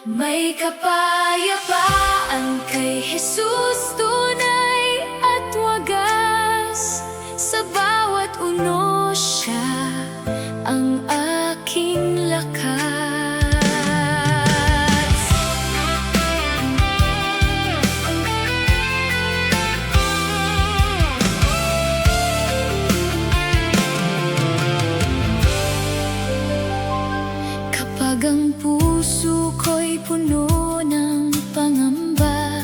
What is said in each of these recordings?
May kapayapaan kay Jesus, tunay at wagas. Sa bawat unos siya ang aking lakas. Kapag ang puso ko'y puno ng pangamba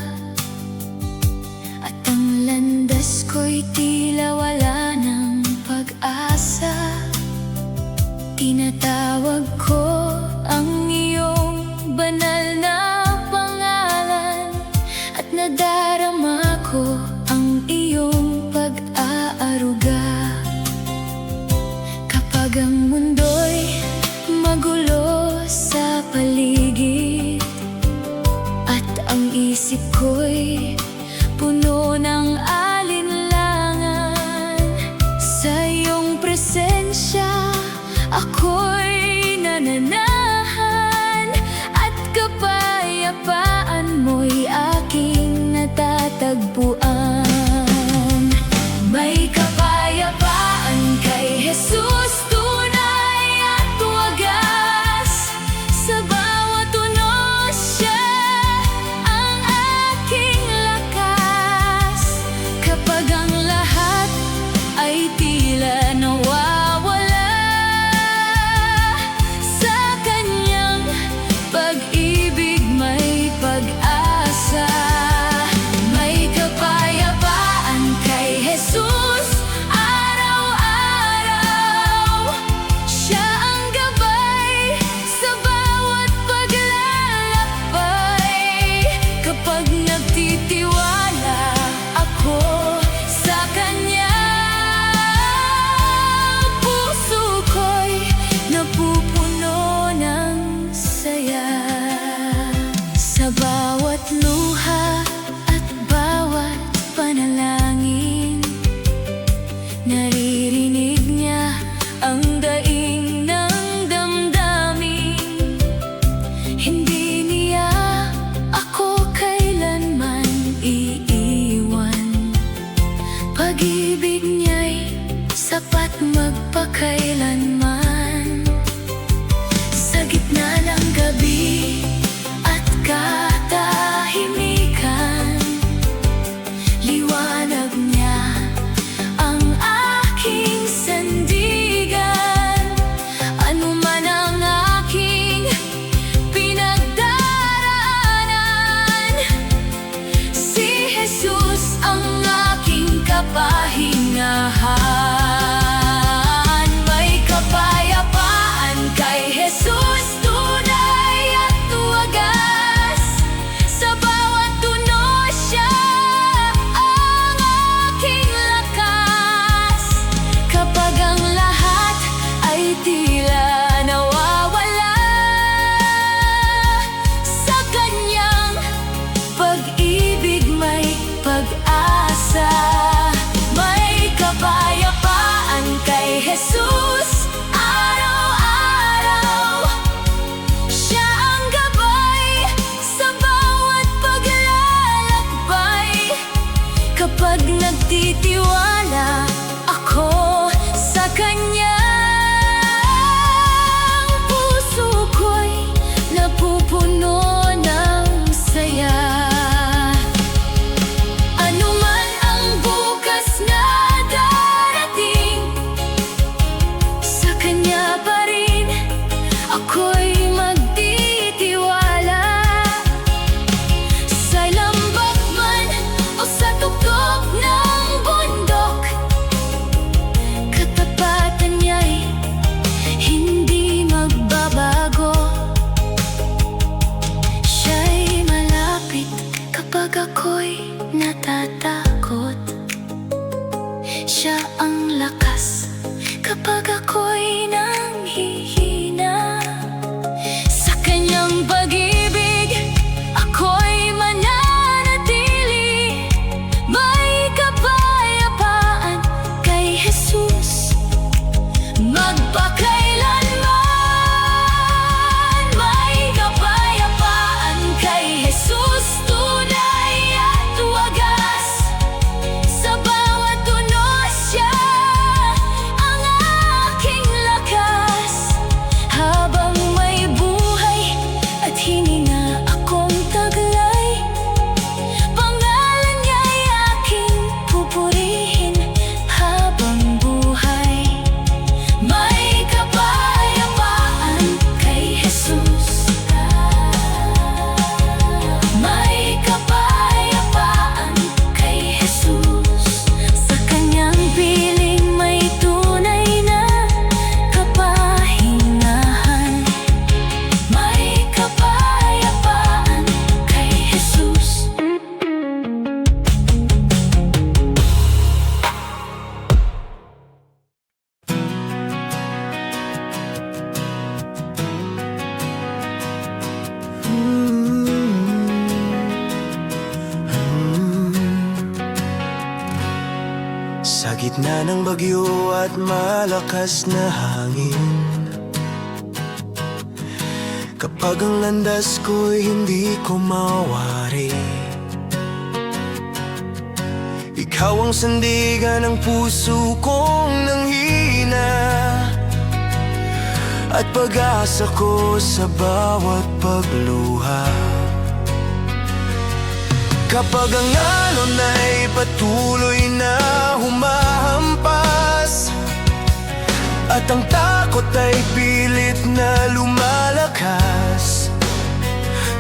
at ang landas ko'y tila wala ng pag-asa, tinatawag ko ang iyong banal na pangalan at nadarama ko ang iyong pag-aaruga. Kapag ang mundo'y magulo sa paligid at ang isip ko'y puno ng alinlangan, sa iyong presensya ako'y nananahan at kapayapaan mo'y aking natatagpuan. May kapayapaan kay Jesus, tunay at wagas. Sa bawat unos siya ang aking lakas. Kapag ang lahat ay tila nawawala, sa kanyang pag-ibig may pag-asa. May kapayapaan Sa gitna ng bagyo at malakas na hangin, kapag ang landas ko'y hindi ko mawari, ikaw ang sandigan ng puso kong nanghina, at pag-asa ko sa bawat pagluha. Kapag ang alon ay patuloy na humahampas, at ang takot ay pilit na lumalakas,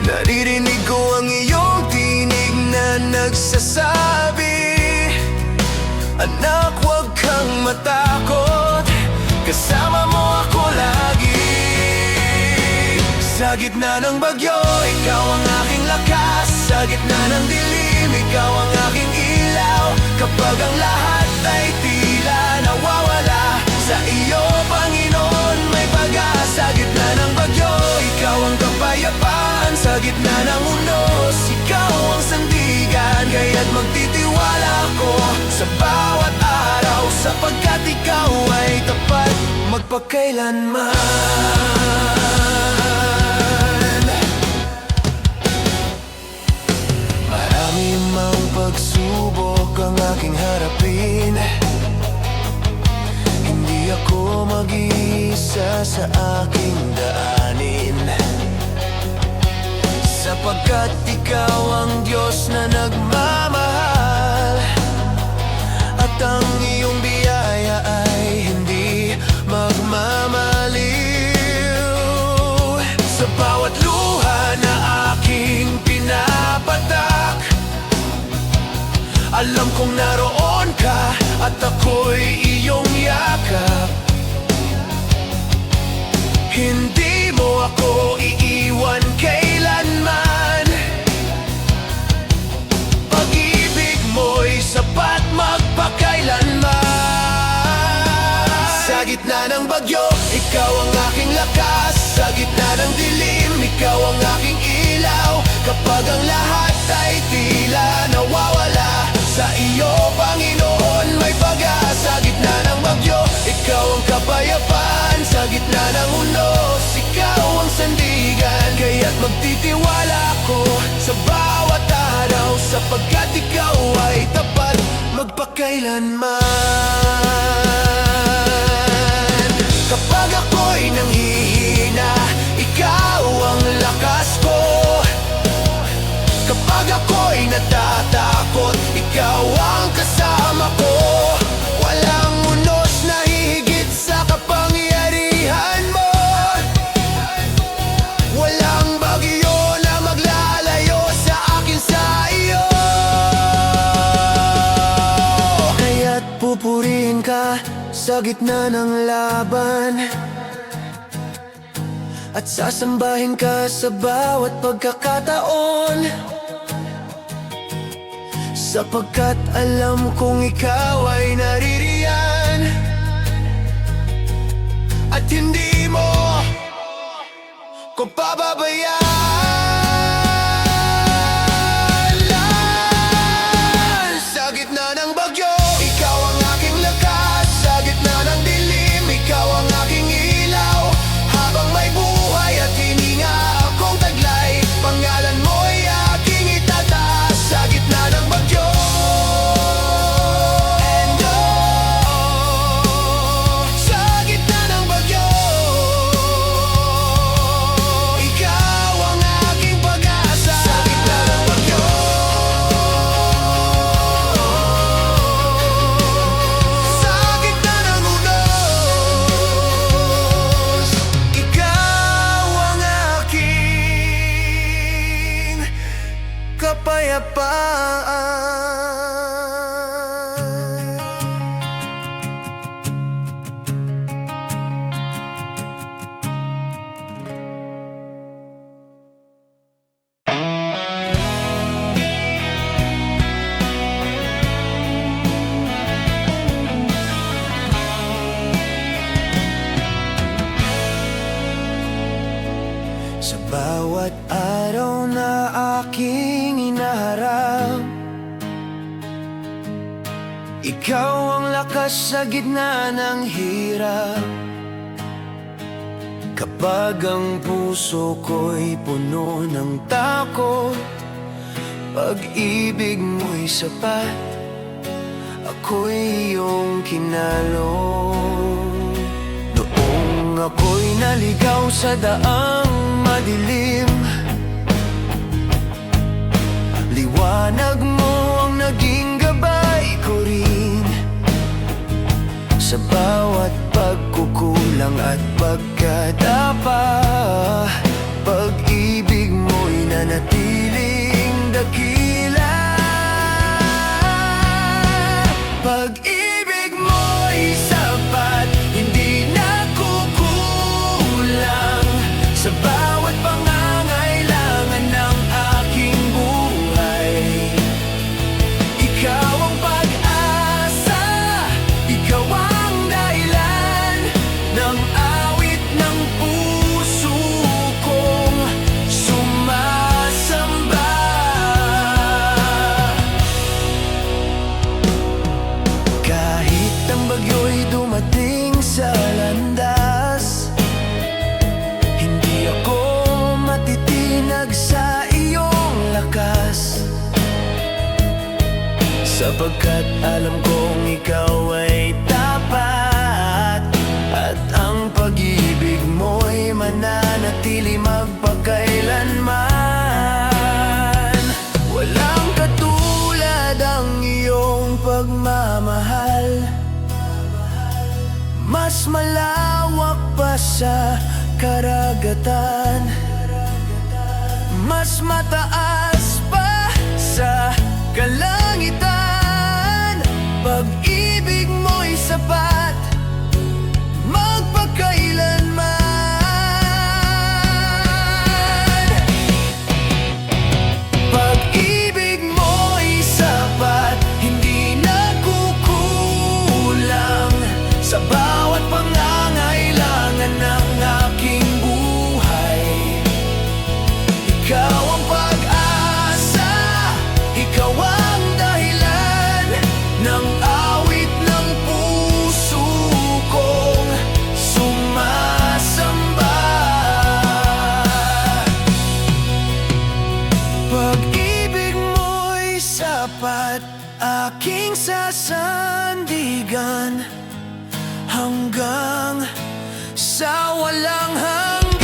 naririnig ko ang iyong tinig na nagsasabi, anak, huwag kang matakot, kasama mo ako lagi. Sa gitna ng bagyo, ikaw ang aking lakas. Sa gitna ng dilim, ikaw ang aking ilaw. Kapag ang lahat ay tila nawawala, sa iyo, Panginoon, may pag-asa. Sa gitna ng bagyo, ikaw ang kapayapaan. Sa gitna ng unos, ikaw ang sandigan. Kaya't magtitiwala ako sa bawat araw, sapagkat ikaw ay tapat magpakailanman. Marami mang pagsubok ang aking harapin, hindi ako mag-iisa sa aking daanin, sapagkat ikaw ang Diyos na nagmamahal, at ang iyong biyaya ay hindi magmamaliw. Sa bawat luha na aking pinapatak, alam kong naroon ka at ako'y iyong yakap. Hindi mo ako iiwan kailanman, pag-ibig mo'y sapat magpakailanman. Sa gitna ng bagyo, ikaw ang aking lakas. Sa gitna ng dilim, ikaw ang aking ilaw. Kapag ang lahat ay tila nawawala, sa iyo, Panginoon, may pag-asa. Sa gitna ng bagyo, ikaw ang kapayapaan. Sa gitna ng unos, ikaw ang sandigan. Kaya't magtitiwala ako sa bawat araw, sapagkat ikaw ay tapat magpakailanman. Kapag ako'y nanghihina, ikaw ang lakas ko. Kapag ako'y natatakot, ikaw ang kasama ko. Walang unos na hihigit sa kapangyarihan mo. Walang bagyo na maglalayo sa akin sa iyo. Kaya't pupurihin ka sa gitna ng laban, at sasambahin ka sa bawat pagkakataon, sapagkat alam kong ikaw ay naririyan, at hindi mo ko pababayaan. Sa gitna ng bagyo, ikaw ang aking lakas. Sa gitna ng dilim, ikaw ang aking ilaw. Habang may buhay at hininga akong taglay, pangalan mo'y aking itataas. Sa gitna ng bagyo, and sa gitna ng bagyo, ikaw ang aking pag-asa. Sa gitna ng bagyo, sa gitna ng unos, ikaw ang aking kapayapaan. Sa bawat bawat araw na aking inaharap, ikaw ang lakas sa gitna ng hirap. Kapag ang puso ko'y puno ng takot, pag-ibig mo'y sapat, ako'y iyong kinalo. Noong ako'y naligaw sa daang madilim, liwanag mo ang naging gabay ko rin. Sa bawat pagkukulang at pagkadapa, pag-ibig mo'y nanatiling dakila. Pag-ibig mo'y sapat, hindi nakukulang sa bawat pangangailangan ng aking buhay. Ikaw ang pag-asa, ikaw ang dahilan ng awit ng puso kong sumasamba. Kahit ang bagyo'y dumating sa landas, hindi ako matitinag sa iyong lakas, sapagkat alam kong ikaw ay tapat, at ang pag-ibig mo'y mananatili magpakailanman. Walang katulad ang iyong pagmamahal, mas malawak pa sa karagatan, mas mataas pa sa kalangitan. Pag-ibig mo'y sapat, magpakailanman. Pag-ibig mo'y sapat, hindi nakukulang sa bawat pangangailangan ng aking buhay. Ikaw ang pag-asa, ikaw ang dahilan ng awit ng puso kong sumasamba. Pag-ibig mo'y sapat, aking sasandigan hanggang sa walang hanggan.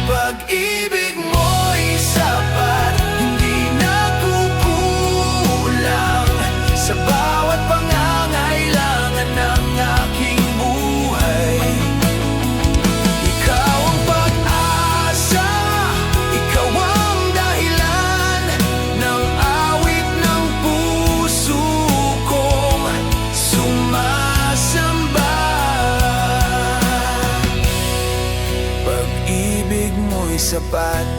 Pag-ibig mo'y sapat, hindi nakukulang sa bawat pangangailangan ng aking buhay. Ikaw ang pag-asa, ikaw ang dahilan ng awit ng puso kong sumasamba. Pag-ibig mo'y sapat,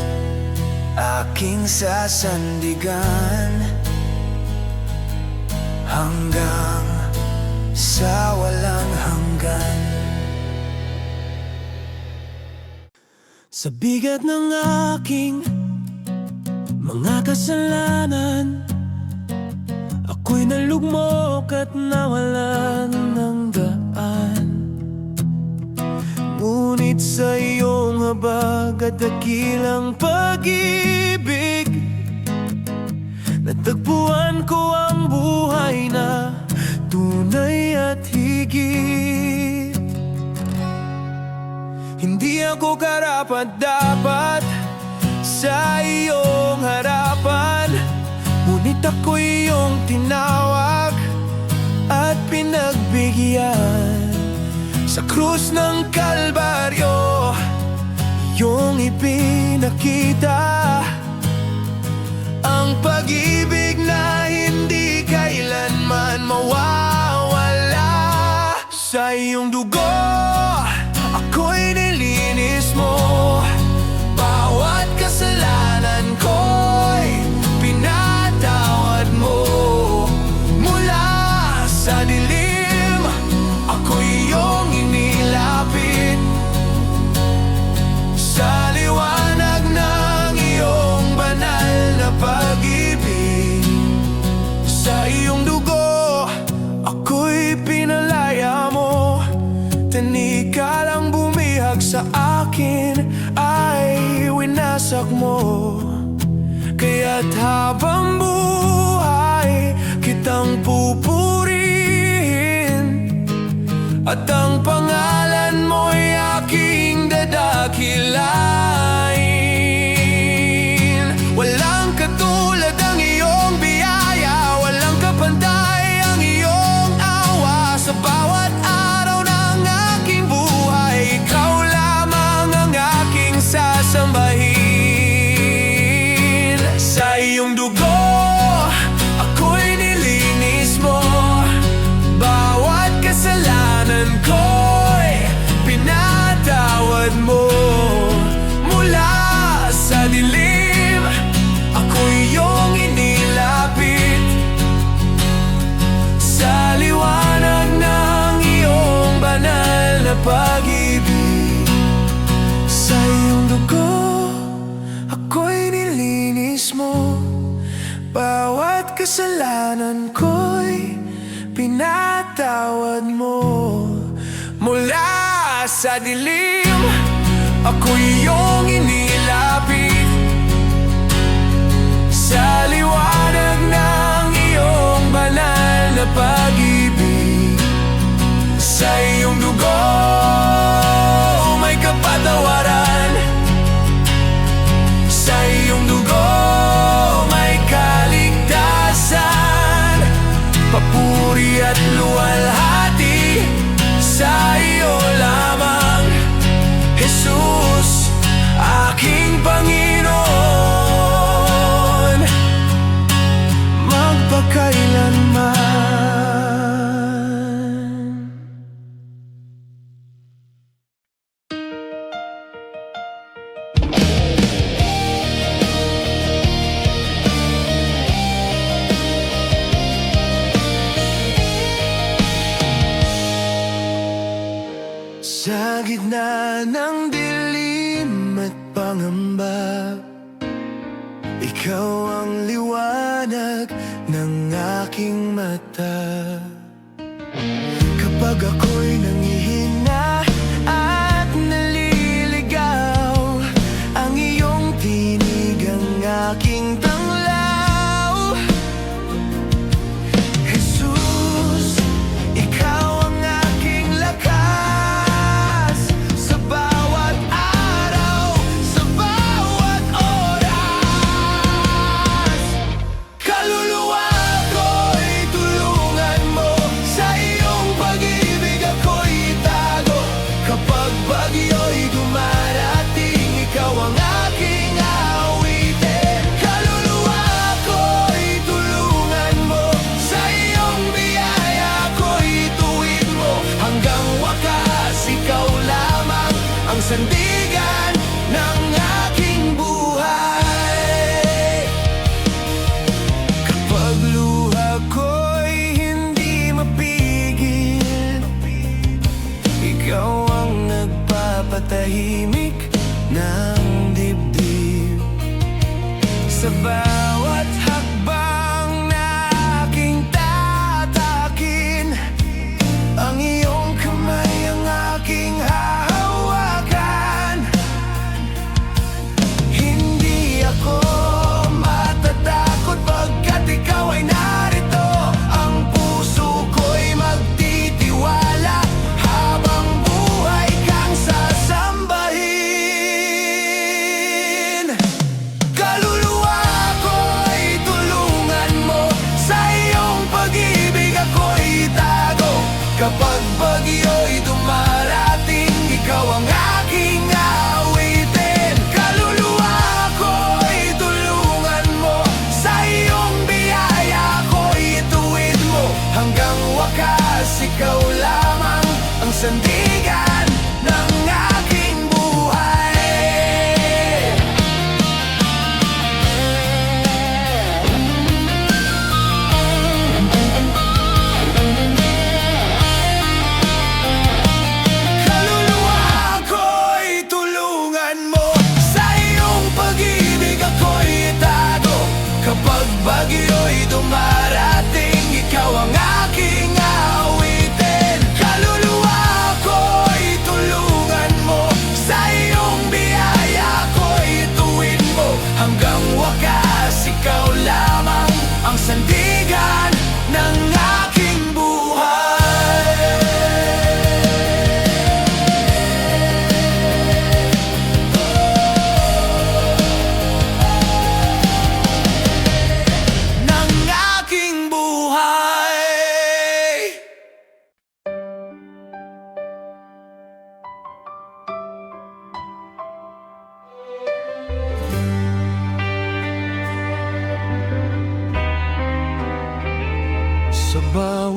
aking sasandigan hanggang sa walang hanggan. Sa bigat ng aking mga kasalanan, ako'y nalugmok at nawalan ng daan. Ngunit sa iyong habag at dakilang pag-ibig, natagpuan ko ang buhay na tunay at higit. Hindi ako karapat-dapat sa iyong harapan, ngunit ako'y iyong tinawag at pinagbigyan. Sa krus ng Kalbaryo, iyong ipinakita ang pag-ibig na hindi kailanman mawawala. Sa iyong dugo, ako'y nilinis mo. Bawat kasalanan ko'y pinatawad mo. Mula sa dilim, ako'y iyong inilaw. tinikalang bumihag sa akin ay winasak mo. Kaya't habang buhay kitang pupurihin, at ang pangalan mo'y aking dadakilain. Walang katulad ang iyong biyaya, walang kapantay ang iyong awa. Sa bawat araw ng aking buhay, ikaw lamang ang aking sasambahin. Sa iyong dugo, ako'y nilinis mo. Bawat kasalanan ko'y pinatawad mo. Mula sa dilim, ako'y iyong inilapit. Sa liwanag ng iyong banal na pag-ibig. Sa iyong dugo, ako'y nilinis mo. Bawat kasalanan ko'y pinatawad mo. Mula sa dilim, ako'y iyong inilapit. Sa liwanag ng iyong banal na pag-ibig. Sa iyong dugo, may kapatawaran. Sa iyong dugo, may kaligtasan. Papuri at luwalhati sa iyo lamang, Jesus, aking Panginoon, magpakailanman. Sa gitna ng dilim at pangamba, ikaw ang liwanag ng aking mata. Kapag ako'y nangihina at naliligaw, ang iyong tinig ang aking tanglaw. Jesus, ikaw ang aking lakas. Sa bawat araw, sa bawat oras, kaluluwa ko'y tulungan mo. Sa iyong pag-ibig ako'y itago. Kapag bagyo'y dumarating, ikaw ang aking awitin. Kaluluwa ko'y tulungan mo. Sa iyong biyaya ako'y ituwid mo. Hanggang wakas, ikaw lamang ang sandigan ng aking buhay. Kapag luha ko'y hindi mapigil, ikaw ang nagpapatahimik ng dibdib. Sa bawat hakbang na aking tatakin, ang iyong kamay ang aking hahawakan. Hindi ako matatakot pagkat ikaw ay narito. Ang puso ko'y magtitiwala habang buhay kang sasambahin. Kaluluwa ko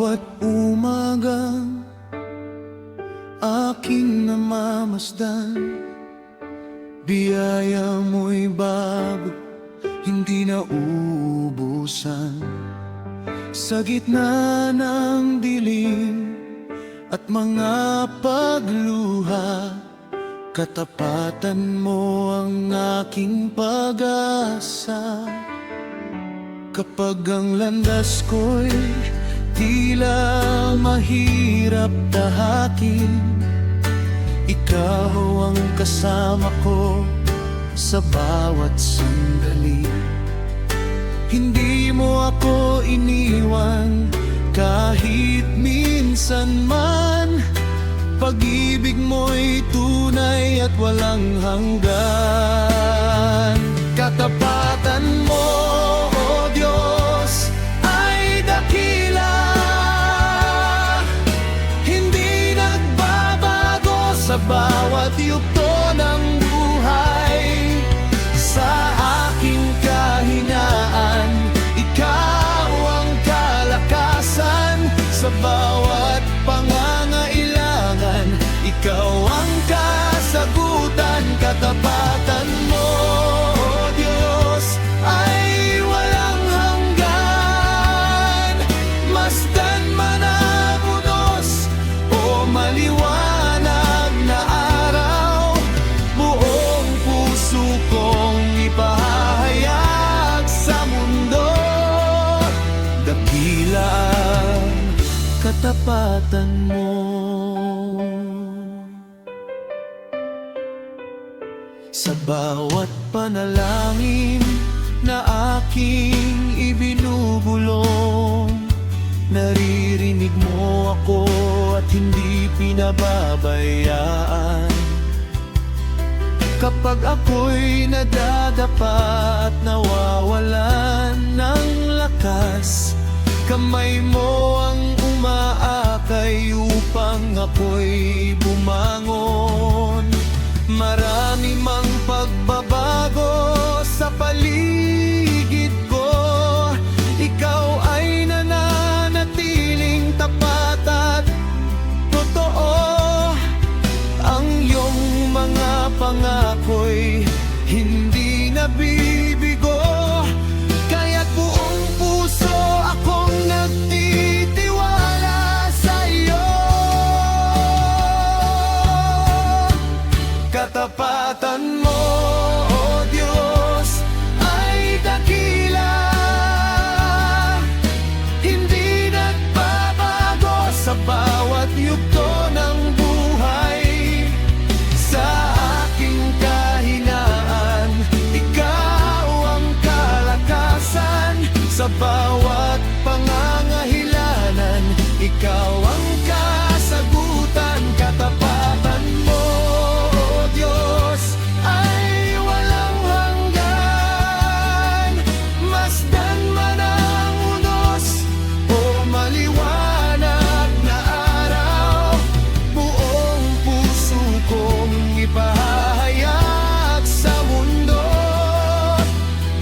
bawat umagang aking namamasdan, biyaya mo'y bago, hindi na uubusan. Sa gitna ng dilim at mga pagluha, katapatan mo ang aking pag-asa. Kapag ang landas ko'y tila mahirap tahakin, ikaw ang kasama ko sa bawat sandali. Hindi mo ako iniwan kahit minsan man, pag-ibig mo'y tunay at walang hanggan. Katapatan mo, O Diyos, ay dakila, hindi nagbabago sa bawat yugto ng buhay. Sa aking kahinaan, ikaw ang kalakasan. Sa bawat pangangailangan, ikaw ang kasagutan. Katapatan mo, O Diyos, ay walang hanggan. Masdan man ang unos o maliwanag na araw, buong puso kong ipahayag sa mundo. Dakila ang katapatan mo. Sa bawat panalangin na aking ibinubulong, naririnig mo ako at hindi pinababayaan. Kapag ako'y nadadapa at nawawalan ng lakas, kamay mo ang umaakay upang ako'y bumangon. Marami mang pagbabago sa paligid ko, ikaw ay nananatiling tapat at totoo. Ang iyong mga pangako'y hindi nabibigo, kaya't buong puso akong nagtitiwala sa iyo. Katapatan mo, O Diyos, ay dakila, hindi nagbabago sa bawat yugto ng buhay. Sa aking kahinaan, ikaw ang kalakasan. Sa bawat pangangailangan, ikaw ang kasagutan. Katapatan mo, O Diyos, ay walang hanggan. Masdan man ang unos o maliwanag na araw, buong puso kong ipahayag sa mundo.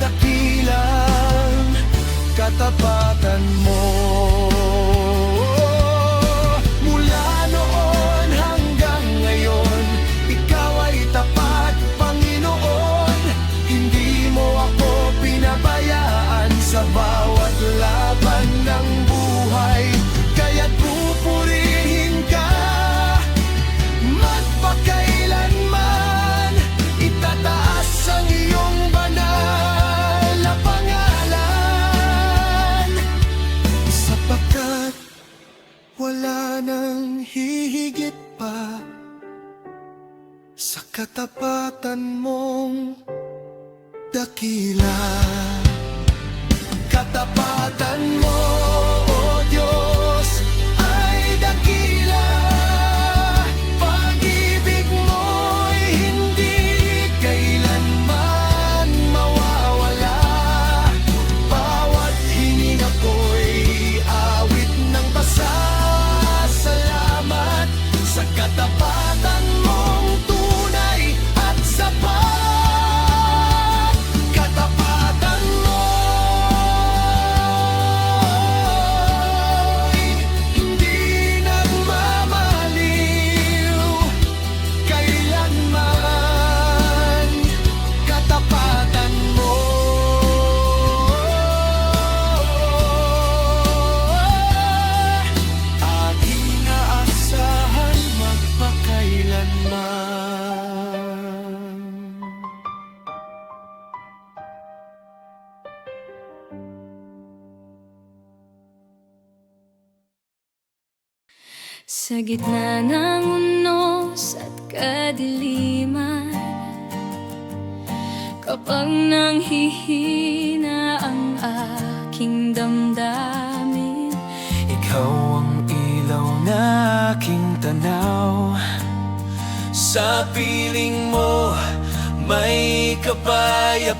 Dakilang katapatan mo. Mula noon hanggang ngayon, ikaw ay tapat, Panginoon. Hindi mo ako pinabayaan sa bawat laban ng buhay. Kaya't pupurihin ka magpakailanman. Itataas ang iyong banal na pangalan, sapagkat wala nang hihigit pa sa katapatan mong dakila. Katapatan mo, O Diyos, ay dakila. Pag-ibig mo'y hindi kailanman mawawala. Bawat hininga ko'y awit ng pasasalamat sa katapatan mong tunay at sapat. Katapatan mo, Sa gitna ng unos at kadiliman, kapag nanghihina ang aking damdamin, Ikaw ang ilaw na aking tanaw. Sa piling mo may kapayapaan.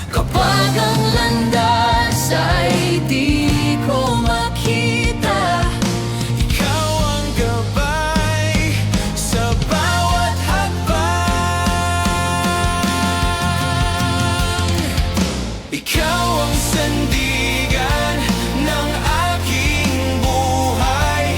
kapag ang landas ay di ko makita, Ikaw ang gabay sa bawat hakbang. Ikaw ang sandigan ng aking buhay.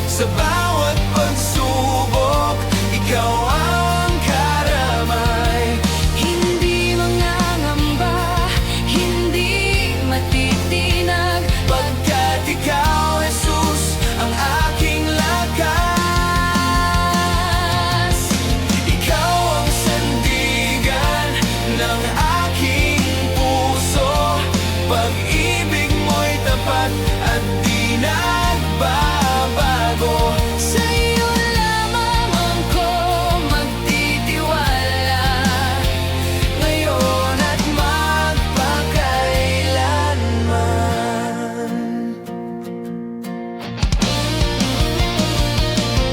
Sa bawat pagsubok, ikaw ang karamay. hindi mangangamba, hindi matitinag, Pagkat ikaw, Jesus, ang aking lakas. Ikaw ang sandigan ng aking puso. Pag-ibig mo'y tapat at di nagbabago. sa iyo lamang ako magtitiwala, Ngayon at magpakailanman.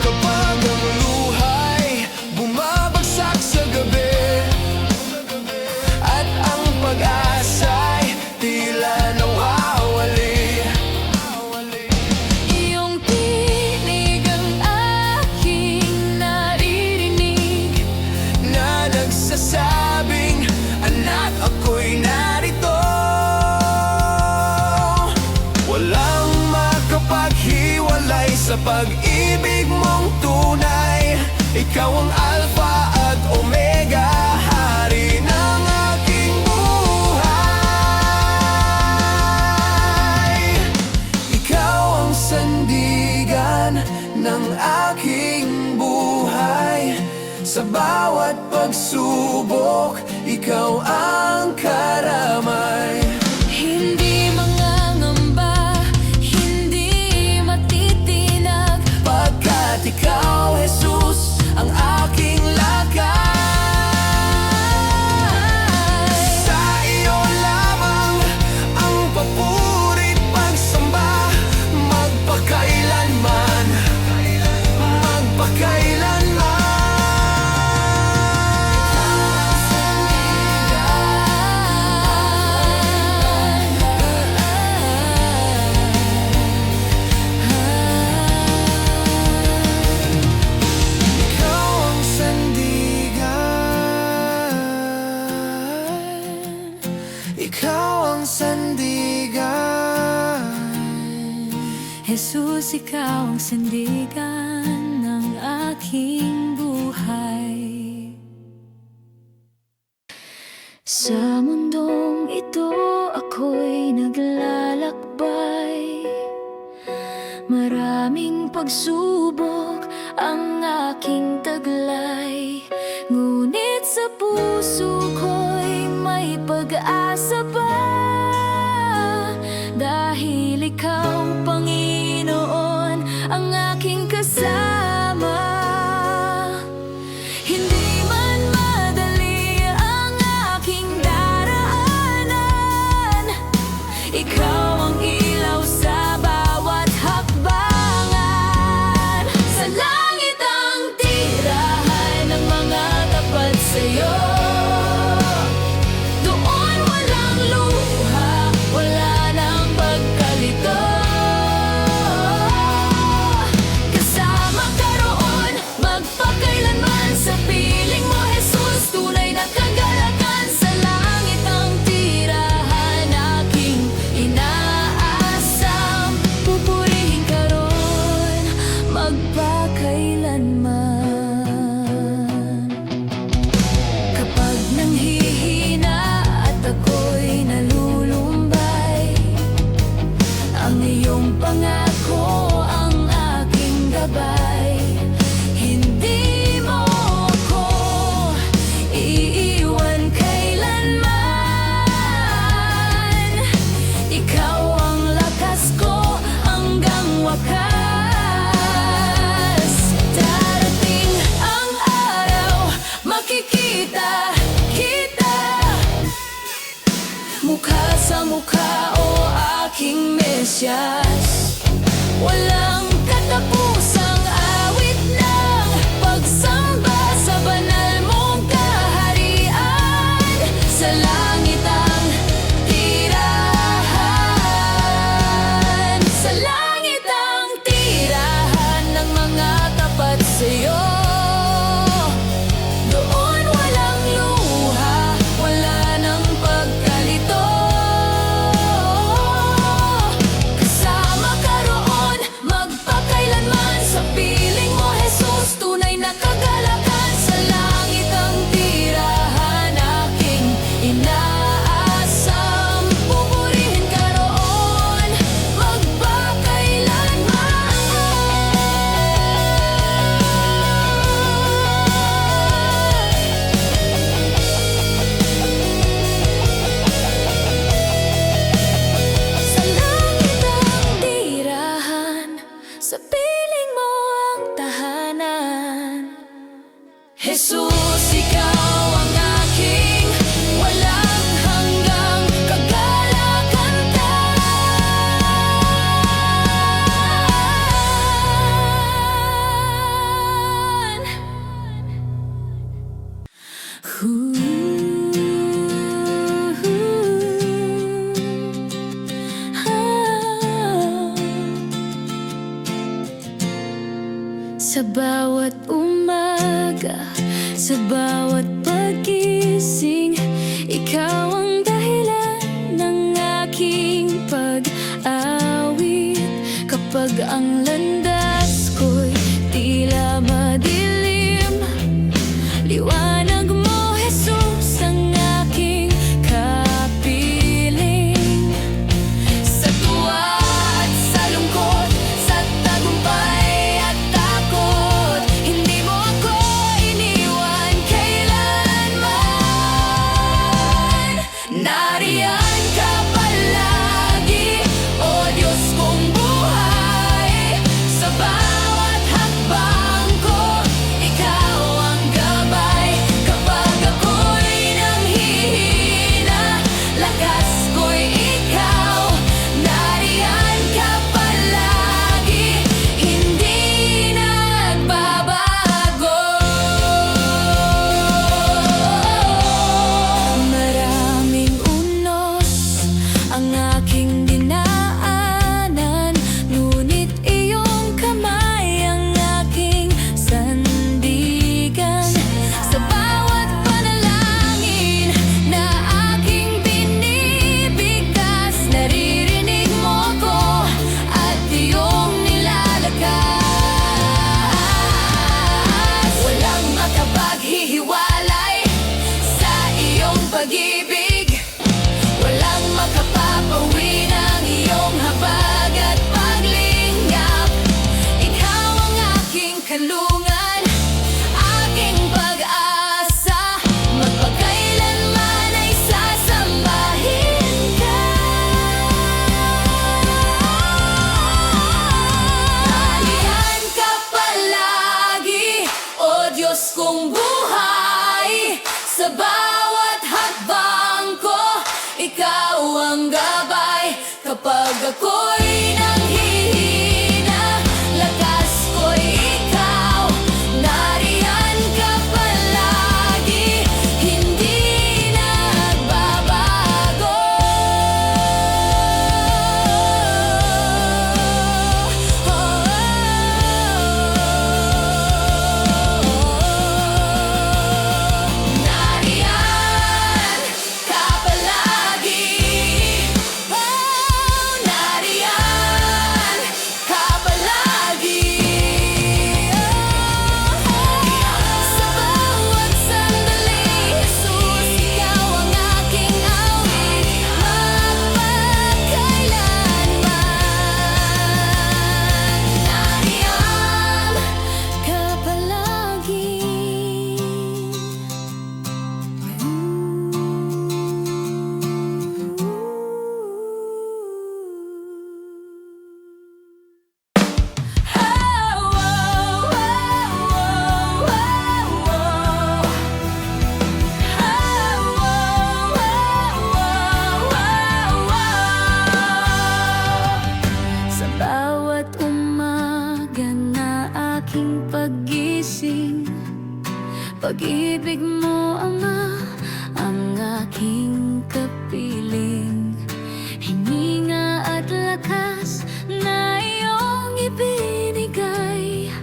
Kapag ang luhay bumabagsak sa gabi, at ang pag-asa'y tila nawawali, iyong tinig ang aking naririnig. na nagsasabing, anak, ako'y narito. Walang makapaghiwalay sa pag-ibig mong tunay. Ikaw ang Alpha at Omega, hari ng aking buhay. Ikaw ang sandigan ng aking buhay. Sa bawat pagsubok, ikaw ang karamay. Hindi mangangamba, hindi matitinag, Pagkat ikaw, Jesus, ang aking lakas. Sa iyo lamang ang papurit pagsamba, magpakailanman, magpakailanman. Ikaw ang sandigan. Ikaw ang sandigan. Jesus, ikaw ang sandigan ng aking buhay. Sa mundong ito ako'y naglalakbay, maraming pagsubok ang aking taglay, ngunit sa puso ko'y may pag-asa pa, dahil ikaw, Panginoon, ang aking kasama. Hindi man madali ang aking daraanan, ikaw ang ilaw sa bawat hakbangan. Sa langit ang tirahan ng mga tapat sa'yo, doon walang luha, wala nang pagkalito. Kasama ka roon, magpakailanman sa piling mo, Jesus, tunay na kagalakan. Sa langit ang tirahan aking inaasam, pupurihin ka roon, magpakailanman. Kapag nanghihina at ako'y nalulumbay, ang iyong pangako ang aking gabay. Hindi mo ako iiwan kailanman. Ikaw ang lakas ko hanggang Jesus, ikaw ang aking walang hanggang kagalakan. Sa bawat umaga, sa bawat pagising, ikaw ang dahilan ng aking pag-awit. Kapag ang landas ko'y tila madilim, liwanag mo, Jesus, ang aking kapiling. Sa tuwa at sa lungkot, sa tagumpay at takot, hindi mo ako iniwan kailanman. Nariyan ka palagi, o Diyos kong buhay. Sa bawat hakbang ko, ikaw ang gabay. Kapag ako'y nanghihina, lakas ko'y ikaw. Nariyan ka palagi, hindi nagbabago. Maraming unos ang aking dinaanan, ngunit iyong kamay ang aking sandigan. Sa bawat panalangin na aking binibigkas, naririnig mo ko at iyong nilalakas. Walang makapaghihiwalay sa iyong pag-ibig, walang makapapawi ng iyong habag at paglingap. Ikaw ang aking kalungan, aking pag-asa, magpakailanman ay sasambahin ka. Nariyan ka palagi, o Diyos kong buhay. Sa bawat hakbang ko, ikaw ang gabay. Kapag ako'y nanghihina, lakas ko'y ikaw. Nariyan ka palagi, hindi nagbabago. Nariyan ka palagi, nariyan ka palagi. Sa bawat sandali, Jesus, ikaw ang aking awit, magpakailanman. Nariyan ka palagi. Sa bawat umaga na aking paggising, pag-ibig mo, Ama, ang aking kapiling. Hininga at lakas na iyong ibinigay,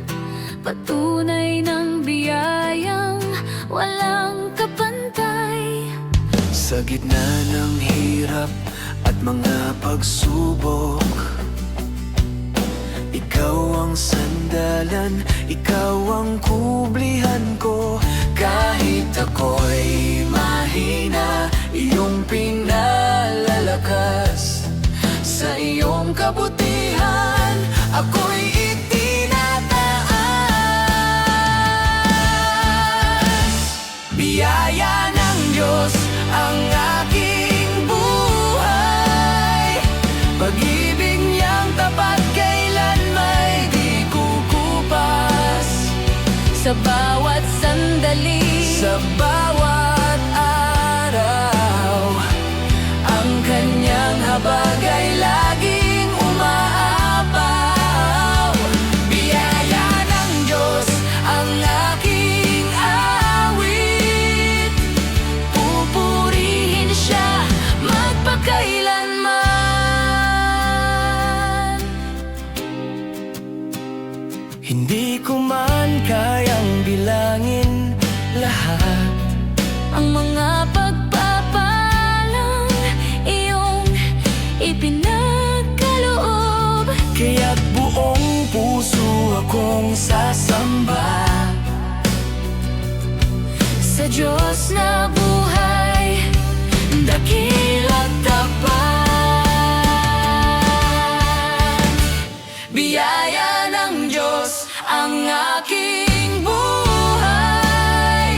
patunay ng biyayang walang kapantay. Sa gitna ng hirap at mga pagsubok, ikaw ang sandalan, ikaw ang kublihan ko. Kahit ako'y mahina, iyong pinalalakas. Sa iyong kabutihan, ako'y itinataas. Biyaya ng Diyos ang aking buhay, pag-ibig niyang tapat kailan may di kukupas. sa bawat sandali, sa bawat araw. Ang kanyang habag ay laging umaapaw. Biyaya ng Diyos ang aking awit, pupurihin siya magpakailanman. Hindi ko man kayang bilangin lahat ang mga pagpapalang iyong ipinagkaloob, kaya't buong puso akong sasamba sa Diyos na buhay, dakila't tapat. Biyaya ng Diyos ang aking buhay,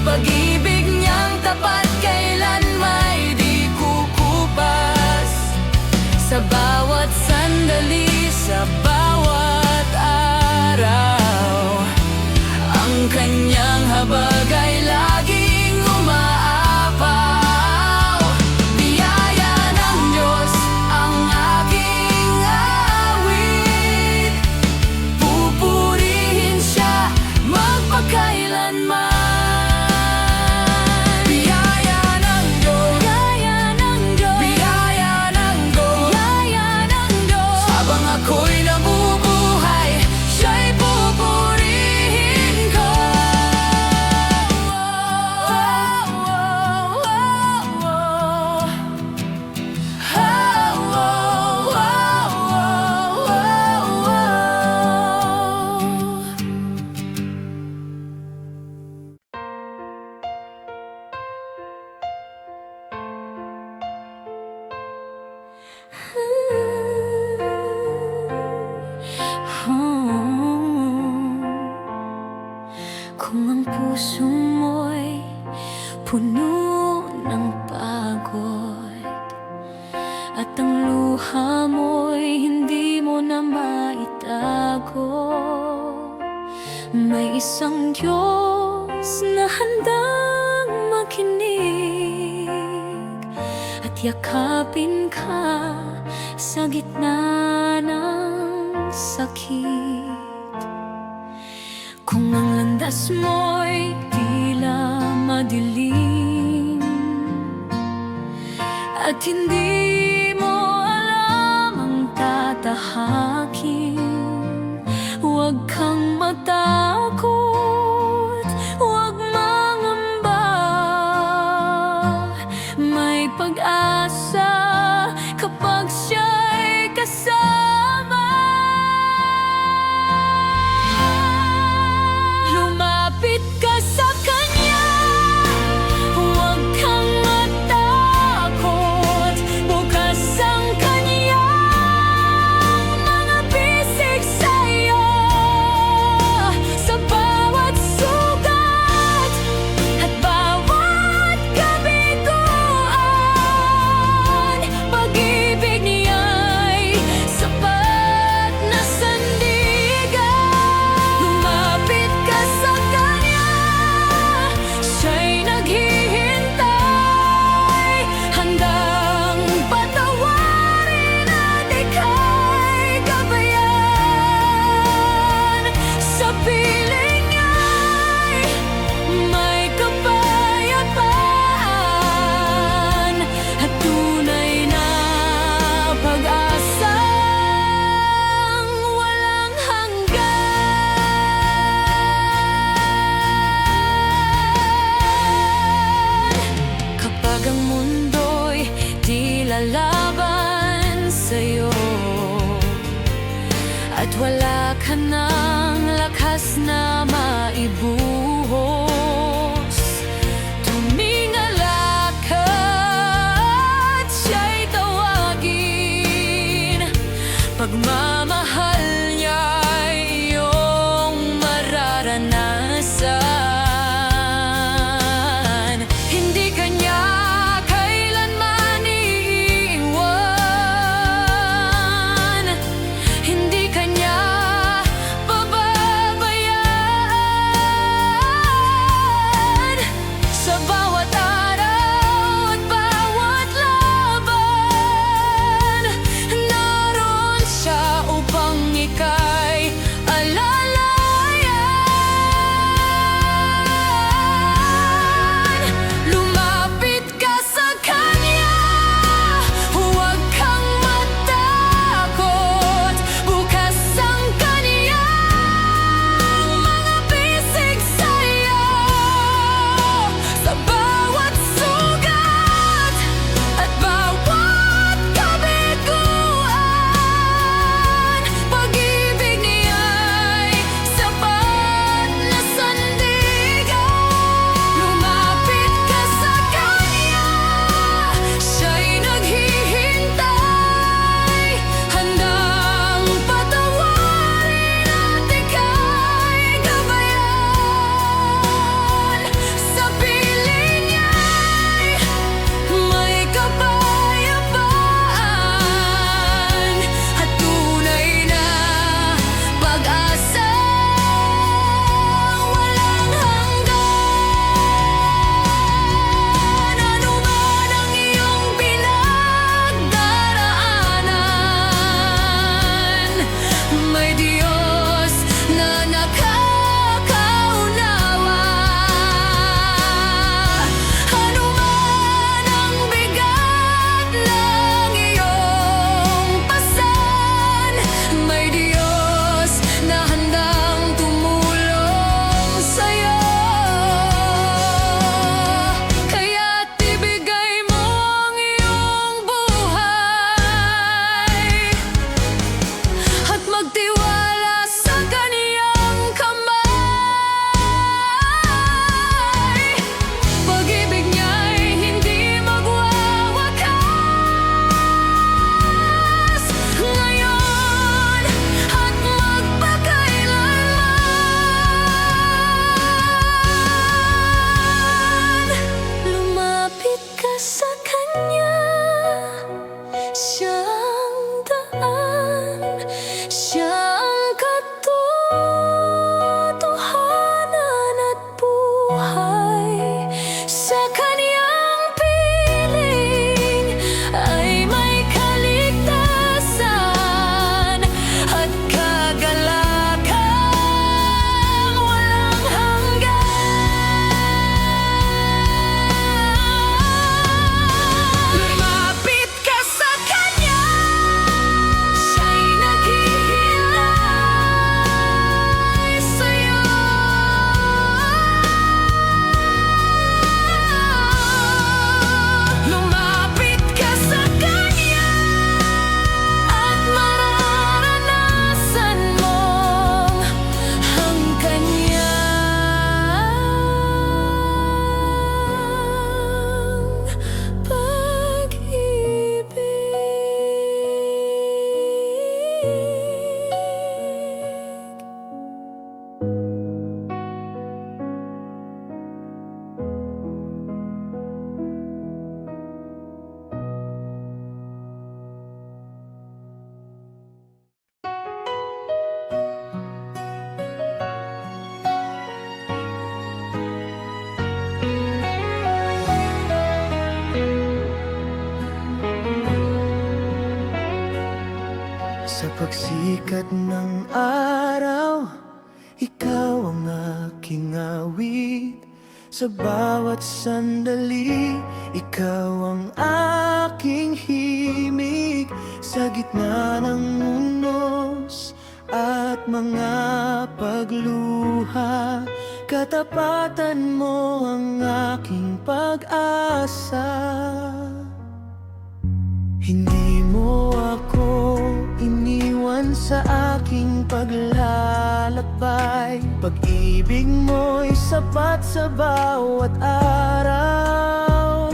pag-ibig niyang tapat kailan may di kukupas, sa bawat sandali, sa bawat araw. Ang kanyang habag ay laging umaapaw. Biyaya ng Diyos ang aking awit, pupurihin siya magpakailanman. Biyaya ng Diyos, biyaya ng Diyos, biyaya ng Diyos, biyaya ng Diyos. Habang ako'y nabubuhay, siya'y pupurihin ko. Kung ang puso mo'y puno ng pagod at ang luha mo'y hindi mo na maitago, may isang Diyos na handang makinig at yakapin ka sa gitna ng sakit. Kung ang landas mo'y tila madilim at hindi mo alam ang tatahakin, huwag kang matakot, huwag mangamba. May pag-asa kapag siya'y kasama. Lumapit ka sa Kanya, huwag kang matakot. Bukas ang Kanyang mga bisig sa'yo, sa bawat sugat at bawat kabiguan. Pag-ibig niya'y sapat na sandigan. Lumapit ka sa Kanya, siya'y naghihintay, handang patawarin at ika'y gabayan. Sa piling niya'y may kapayapaan at tunay na pag-asang walang hanggan. Kapag ang mundo'y di lalaban sa'yo at wala ka ng lakas na maibuhos, tumingala ka at siya'y tawagin. Pagmamahal niya'y iyong mararanasan. Hindi kanya kailanman iiwan, hindi kanya pababayaan. sikat ng araw, ikaw ang aking awit. Sa bawat sandali, ikaw ang aking himig. Sa gitna ng unos at mga pagluha, katapatan mo ang aking pag-asa. Hindi mo ako iniwan sa aking paglalakbay. Pag-ibig mo'y sapat sa bawat araw.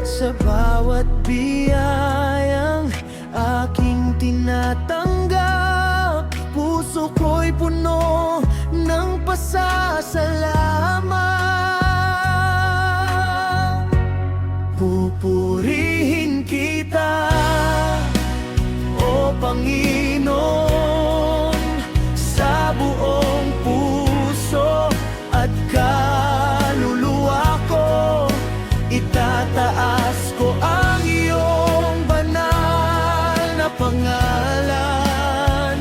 Sa bawat biyayang aking tinatanggap, puso ko'y puno ng pasasalamat. Pupurihin kita, O Panginoon, sa buong puso at kaluluwa ko. Itataas ko ang iyong banal na pangalan,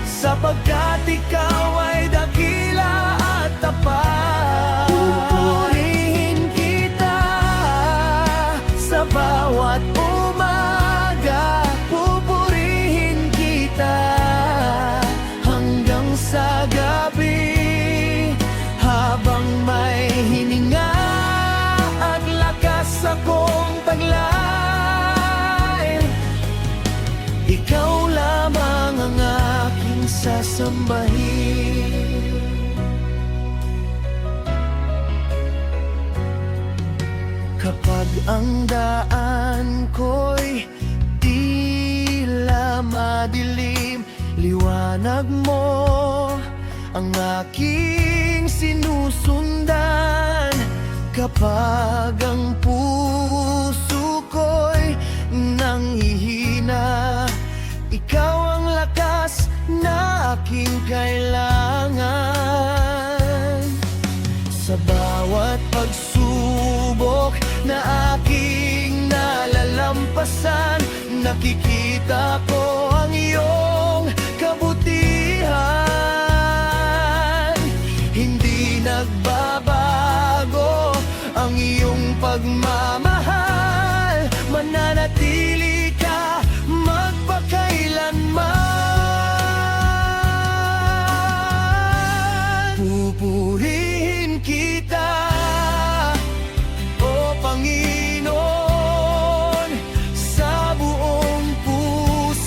sapagkat ikaw ay dakila at tapat. Pupurihin kita sa bawat umaga, pupurihin kita hanggang sa gabi. Habang may hininga at lakas akong taglay, ikaw lamang ang aking sasambahin. Kapag ang daan ko'y tila madilim, liwanag mo ang aking sinusundan. Kapag ang puso ko'y nanghihina, ikaw ang lakas na aking kailangan. Sa bawat pagsubok na aking nalalampasan, nakikita ko ang iyong kabutihan. Hindi nagbabago ang iyong pagmamahal, mananatili ka magpakailanman. Pupurihin kita, O Panginoon, sa buong puso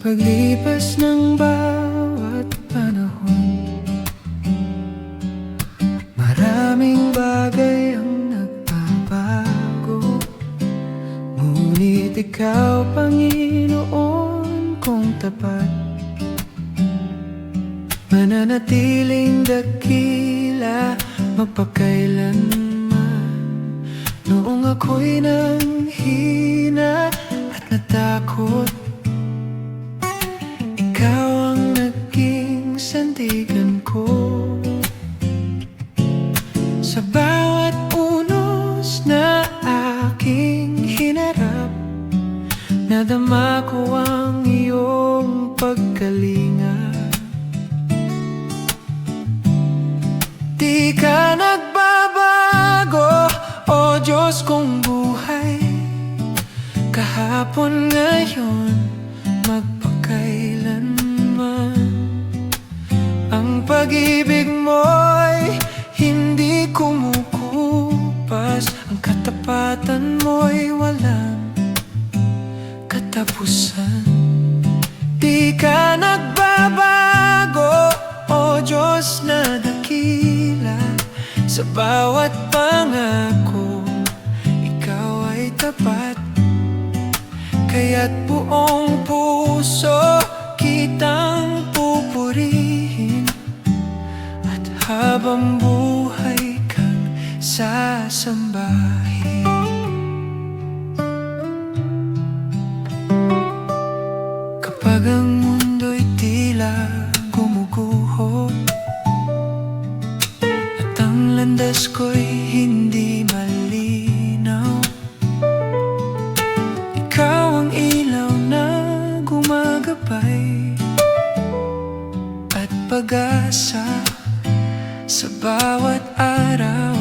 paglipas ng bawat panahon, maraming bagay ang nagbabago. Ngunit ikaw, Panginoon kong tapat, mananatiling dakila magpakailanman. Noong ako'y nanghina at natakot, ikaw ang naging sandigan ko. Sa bawat unos na aking hinarap, nadama ko ang iyong pagkalinga. Di ka nagbabago, o Diyos kong buhay, kahapon, ngayon, magpakailanman. Ang pag-ibig mo'y hindi kumukupas, ang katapatan mo'y walang katapusan. Di ka nagbabago, o Diyos na dakila, sa bawat pangako, ikaw ay tapat. Kaya't buong puso kitang pupurihin, at habang buhay kang sasambahin. Kapag ang mundo'y tila gumuguho, at ang landas ko'y hindi malinaw, ikaw ang ilaw na gumagabay at pag-asa sa bawat araw.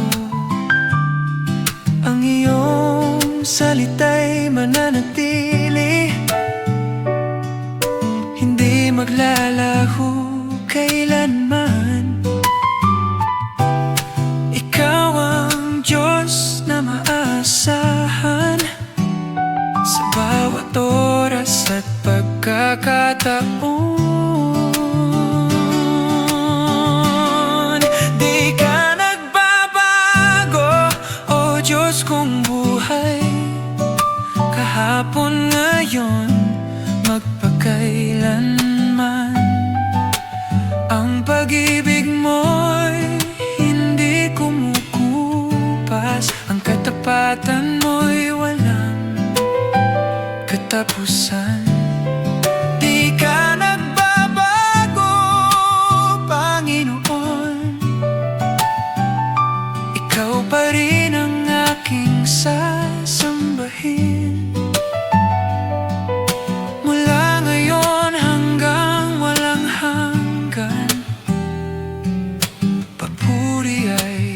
Ang iyong salita'y mananatili, hindi maglalaho kailanman. Ikaw ang Diyos na maasahan sa bawat oras at pagkakataon. Di ka nagbabago, o Diyos kong buhay, kahapon, ngayon, magpakailanman. Ang pag-ibig mo'y hindi kumukupas, ang katapatan mo'y walang katapusan. Di ka nagbabago, Panginoon, ikaw pa rin ang aking sasambahin. Mula ngayon hanggang walang hanggan, papuri ay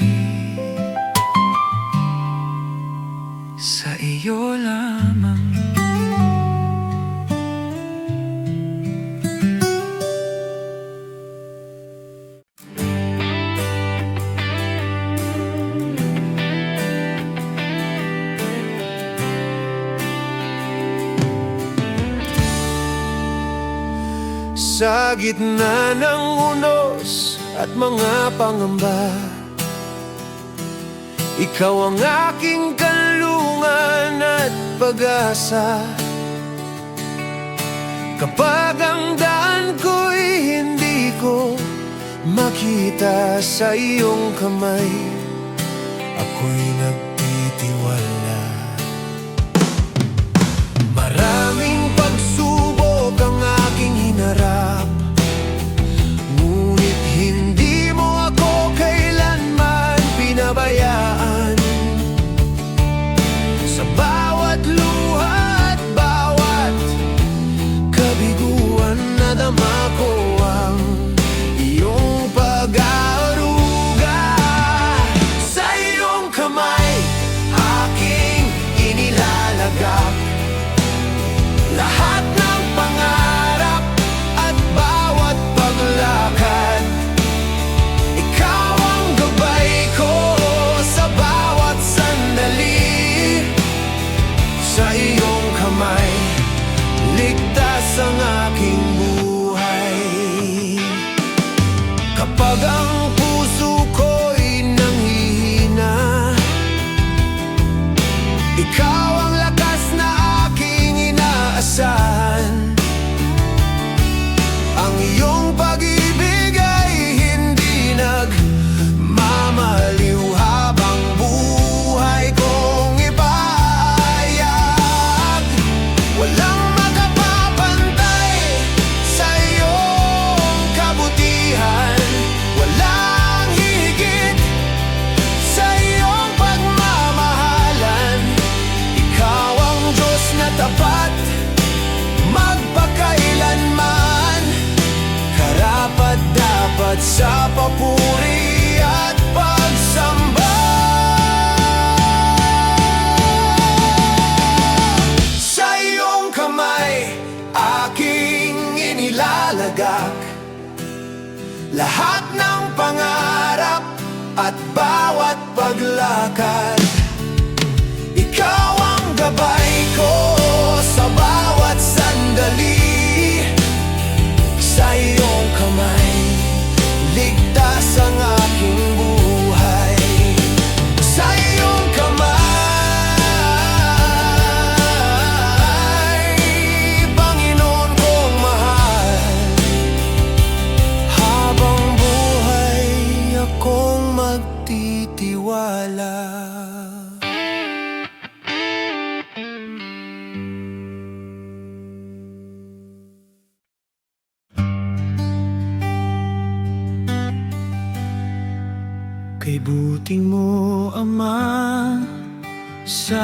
sa iyo lamang. Sa gitna ng unos at mga pangamba, ikaw ang aking kanlungan at pag-asa. Kapag ang daan ko'y hindi ko makita, sa iyong kamay ako'y nagtitiwala. Maraming pagsubok ang aking hinarap, ngunit hindi mo ako kailanman pinabayaan. Sa bawat luha at bawat kabiguan, nadama ko ang iyong pag-aaruga. Sa iyong kamay aking inilalagak lahat ng pangarap at bawat paglakad. Ikaw ang gabay ko sa bawat sandali. Sa iyong kamay ligtas ang aking buhay. Kapag ang puso ko'y nanghihina, ikaw ang lakas na aking inaasahan. Ang iyong pag-ibig ay hindi nagmamaliw habang buhay kong ipahayag. Walang makapapantay sa iyong kabutihan, walang hihigit sa iyong pagmamahalan. Ikaw ang Diyos na tapat, magpakailanman, karapat-dapat sa papuri at pagsamba. Sa iyong kamay aking inilalagak lahat ng pangarap at bawat paglakad. Ikaw ang gabay ko sa bawat sandali. Sa iyong kamay ligtas ang aking buhay. Sa iyong kamay, Panginoon kong mahal, habang buhay akong magtitiwala. Kay buting mo, Ama, sa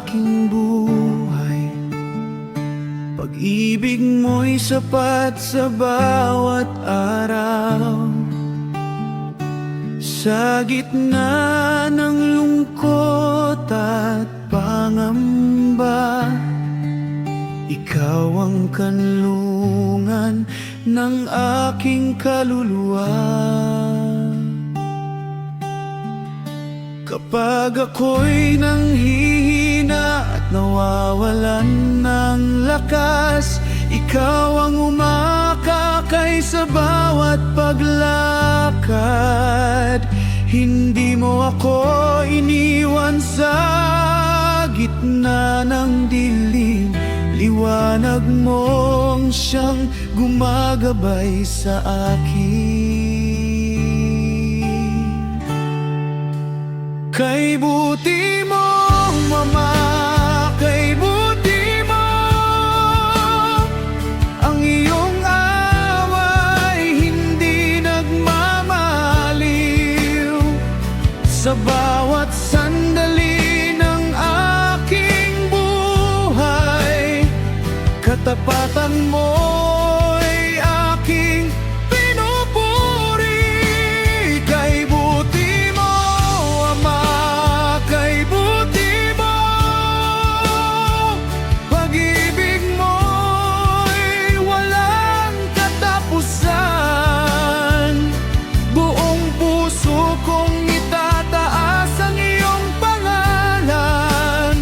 aking buhay. Pag-ibig mo'y sapat sa bawat araw. Sa gitna ng lungkot at pangamba, ikaw ang kanlungan ng aking kaluluwa. Kapag ako'y nanghihina at nawawalan ng lakas, ikaw ang umakakay sa bawat paglakad. Hindi mo ako iniwan sa gitna ng dilim. Liwanag mong siyang gumagabay sa akin. Kay buti mo, Mama, kay buti mo, ang iyong away hindi nagmamaliw. Sa bawat sandali ng aking buhay, katapatan mo'y aking pinupuri. Kay buti mo, Ama, kay buti mo, pag-ibig mo'y walang katapusan. Buong puso kong itataas ang iyong pangalan,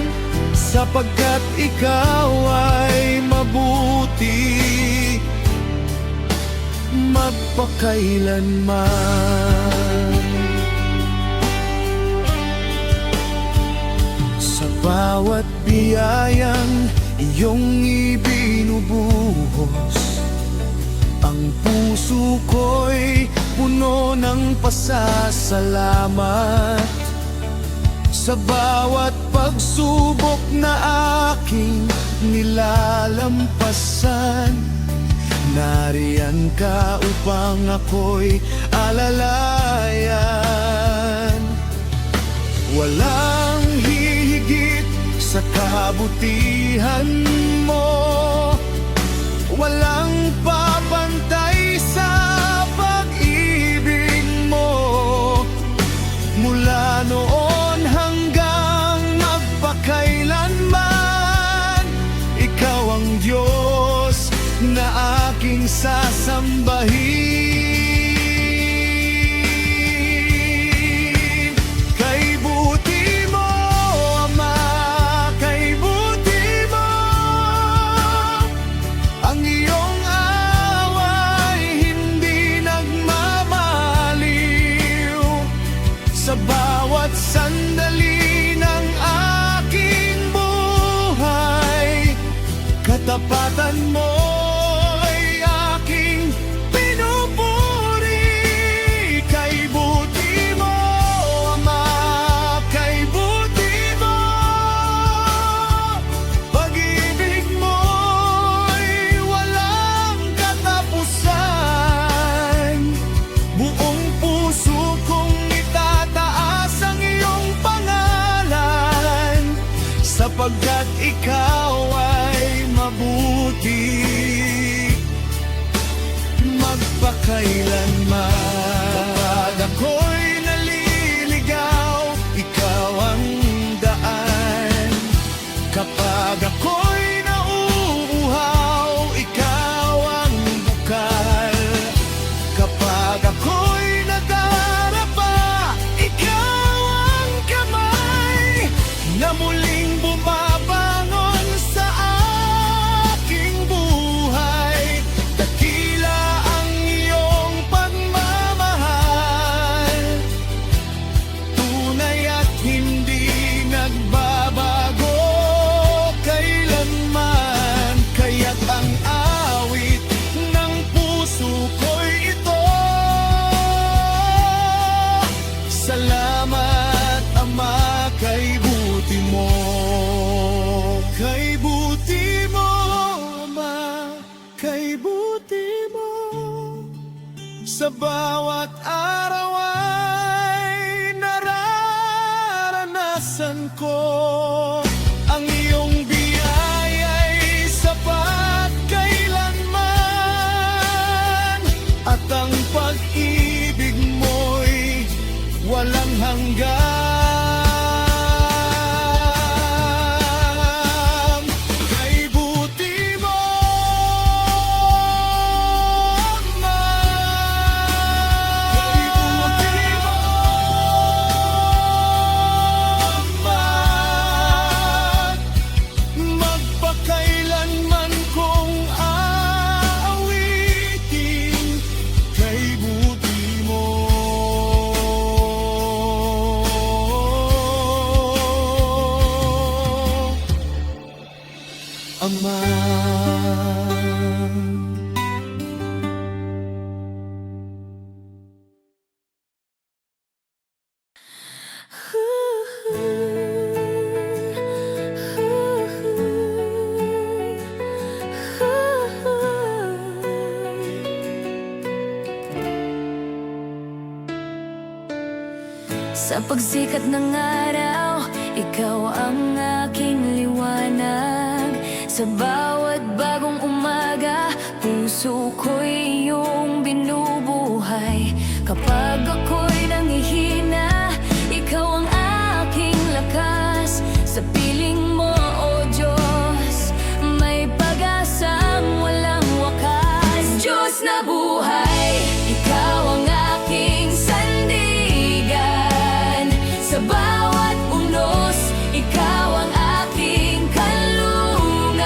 sapagkat ikaw ay mabuti magpakailanman. Sa bawat biyayang iyong ibinubuhos, ang puso ko'y puno ng pasasalamat. Sa bawat pagsubok na aking nilalampasan, nariyan ka upang ako'y alalayan. Walang hihigit sa kabutihan mo, walang papantay sa pag-ibig mo. Mula noon hanggang magpakailanman, ikaw ang Diyos na aking sasambahin. Kay buti mo, Ama, kay buti mo, ang Kailanman mo'y aking pinupuri. Kay buti mo, Ama, kay buti mo. Pag-ibig mo'y walang katapusan. Buong puso kong itataas ang iyong pangalan, sapagkat ikaw ay mabuti magpakailanman. Kapag ako'y naliligaw, ikaw ang daan. Kapag ako'y nauuhaw, ikaw ang bukal. Kapag ako'y nadarapa, ikaw ang kamay na muling bumabangon sa aking buhay. Dakila ang iyong pagmamahal, tunay at hindi nagbabago kailanman. Kaya't ang awit ng puso ko'y ito: salamat, Ama, kay buti mo. Kay buti mo, Ama, kay buti mo. Sa bawat araw ay nararanasan ko ang iyong biyaya'y sapat kailanman, at ang pag-ibig mo'y walang hanggan. Kay buti mo, Ama, kay buti mo, Ama. Magpakailanman kong aawitin kay buti mo. Ama. Sa pagsikat ng araw, ikaw ang aking liwanag. Sa bawat bagong umaga, puso ko'y iyong binubuhay. Kapag ako'y nangihina, ikaw ang aking lakas. Sa piling mo, O Diyos, may pag-asang walang wakas. Diyos na buhay, ikaw ang aking sandigan. Sa bawat unos, ikaw ang aking kanlungan.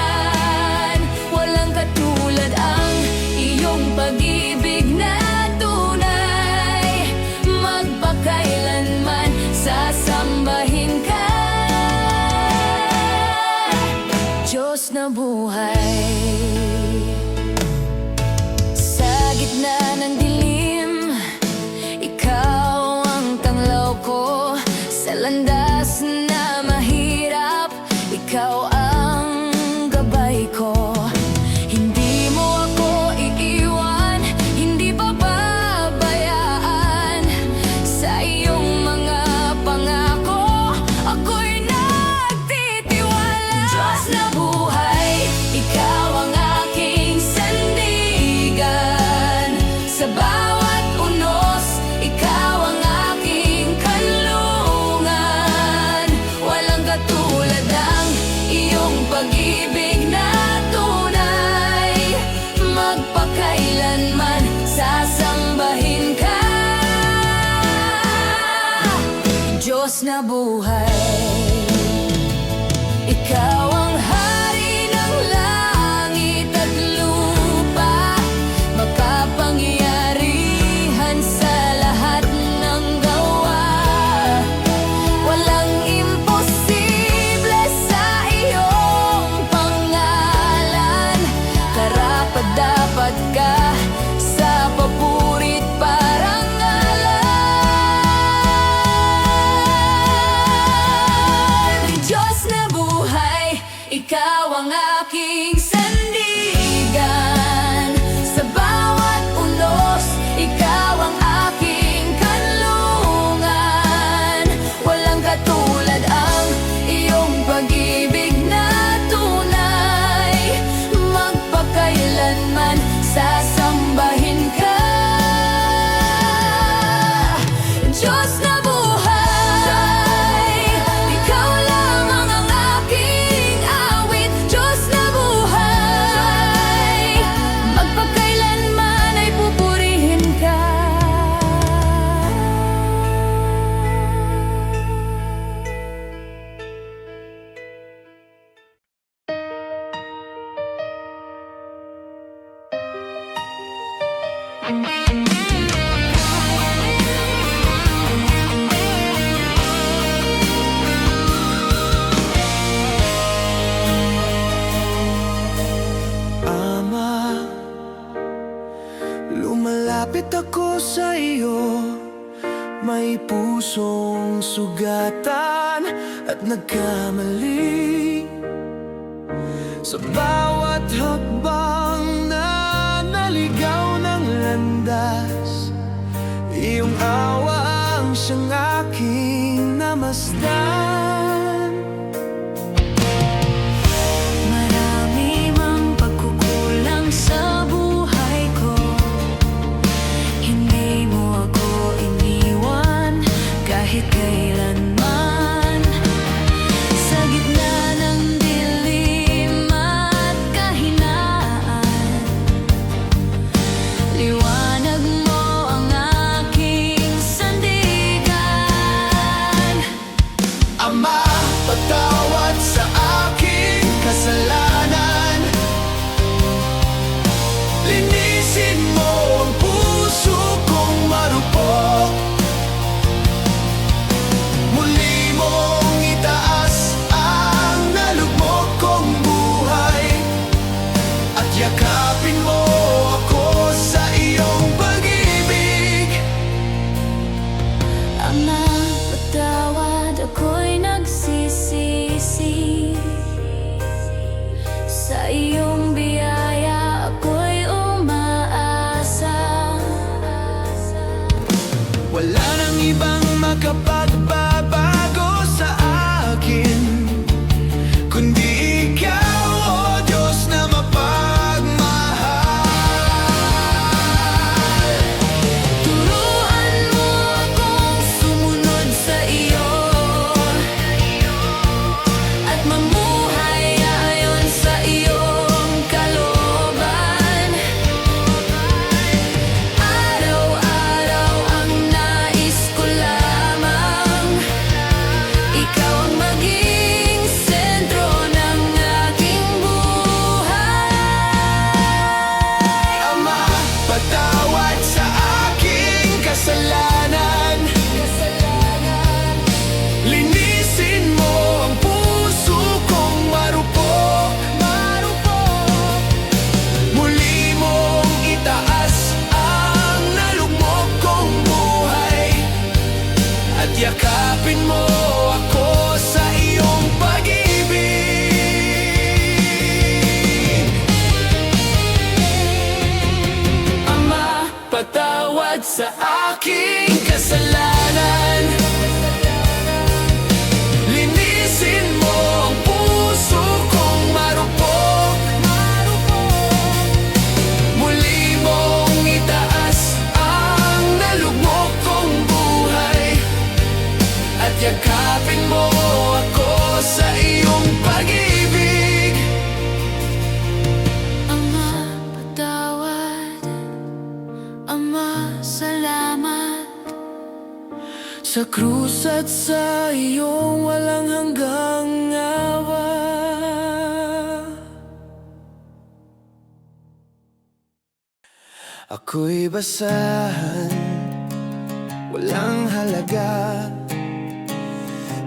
Walang katulad ang iyong pag-ibig na tunay. Magpakailanman sasambahin ka, Diyos na buhay. Sa gitna ng dilim, ikaw ang tanglaw ko. Sa landas na mahirap, ikaw ang gabay ko. Hindi mo ako iiwan, hindi pababayaan. Sa iyong mga pangako, ako'y nagtitiwala. Diyos na buhay, ikaw ang aking sandigan. Sa bawat unos, ikaw ang aking kanlungan. Walang katulad ang iyong pag-ibig na tunay. Magpakailanman sasambahin ka, Diyos na buhay. Ikaw ang hari ng langit at lupa, makapangyarihan sa lahat ng gawa. Walang imposible sa iyong pangalan. aking sandigan. Sa bawat unos, ikaw ang aking kanlungan. Walang katulad ang iyong pag-ibig na tunay. Magpakailanman sasambahin ka, Diyos na buhay. Ikaw lamang ang aking awit, Diyos na buhay. Magpakailanman ay pupurihin ka. Ama, lumalapit ako sa iyo. May pusong sugatan at nagkamali. Sa bawat hakbang na naligaw ng landas, iyong awa ang siyang aking namasdan. Marami mang pagkukulang sa buhay ko, hindi mo ako iniwan kahit kailanman. Sa gitna ng dilim at kahinaan, liwanag mo ang aking sandigan. Ama, patawad sa aking kasalanan. Linisin mo ang puso kong marupok. Muli mong itaas ang nalugmok kong buhay. At yakapin mo ako sa iyong pag-ibig. Ama, patawad, ako'y nagsisisi. Sa iyong biyaya ako'y umaasa. Wala nang ibang makapagbabago sa akin, kundi ikaw, o Diyos na mapagmahal. Turuan mo akong sumunod sa iyo at mamuhay ayon sa iyong kalooban. Araw-araw ang nais ko lamang, ikaw ang maging sentro ng aking buhay. Ama, patawad sa aking kasalanan. Linisin mo ang puso kong marupok. Muli mong itaas ang nalugmok kong buhay. At yakapin mo ako sa iyong pag-ibig. Ama, patawad sa aking kasalanan. Linisin mo ang puso kong marupok. Muli mong itaas ang nalugmok kong buhay. At yakapin mo ako sa iyong pag-ibig. Ama, patawad. Ama, salamat. Sa krus at sa iyong walang hanggang awa. Ako'y basahan, walang halaga,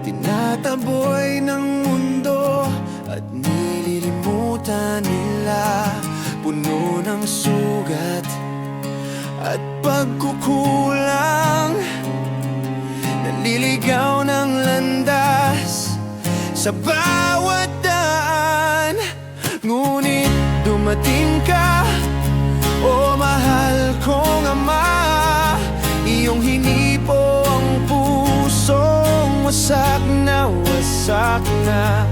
tinataboy ng mundo at nililimutan nila. Puno ng sugat at pagkukulang, naliligaw ng landas sa bawat daan. dumating ka. O mahal kong Ama, iyong hinipo ang pusong wasak na wasak na.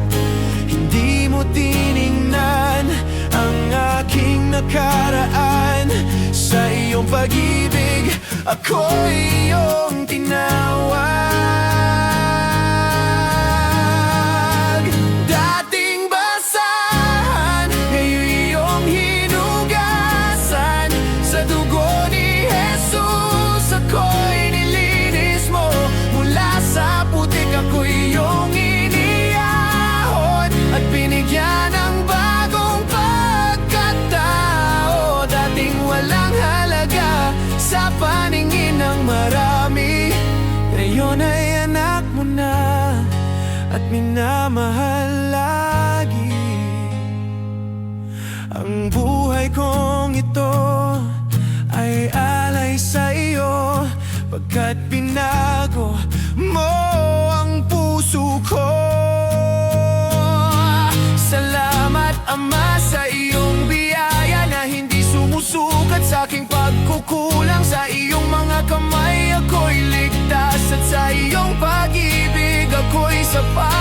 Hindi mo tiningnan ang aking nakaraan. Sa iyong pag-ibig, ako'y iyong tinawag. Dating basahan, ngayon iyong hinugasan. Sa dugo ni Jesus, ako'y nilinis mo. Mula sa putik, ako'y iyong iniyahon at binigyan ng bagong pagkatao. Dating walang halaga sa paningin ng marami, ngayon ay anak mo na at minamahal lagi. Ang buhay kong ito ay alay sa iyo, pagkat binago mo ang puso ko. Salamat Ama sa iyong biyaya na hindi sumusukat sa aking pagkukulang. Sa iyong mga kamay ako'y ligtas, at sa iyong pag-ibig ako'y sapat.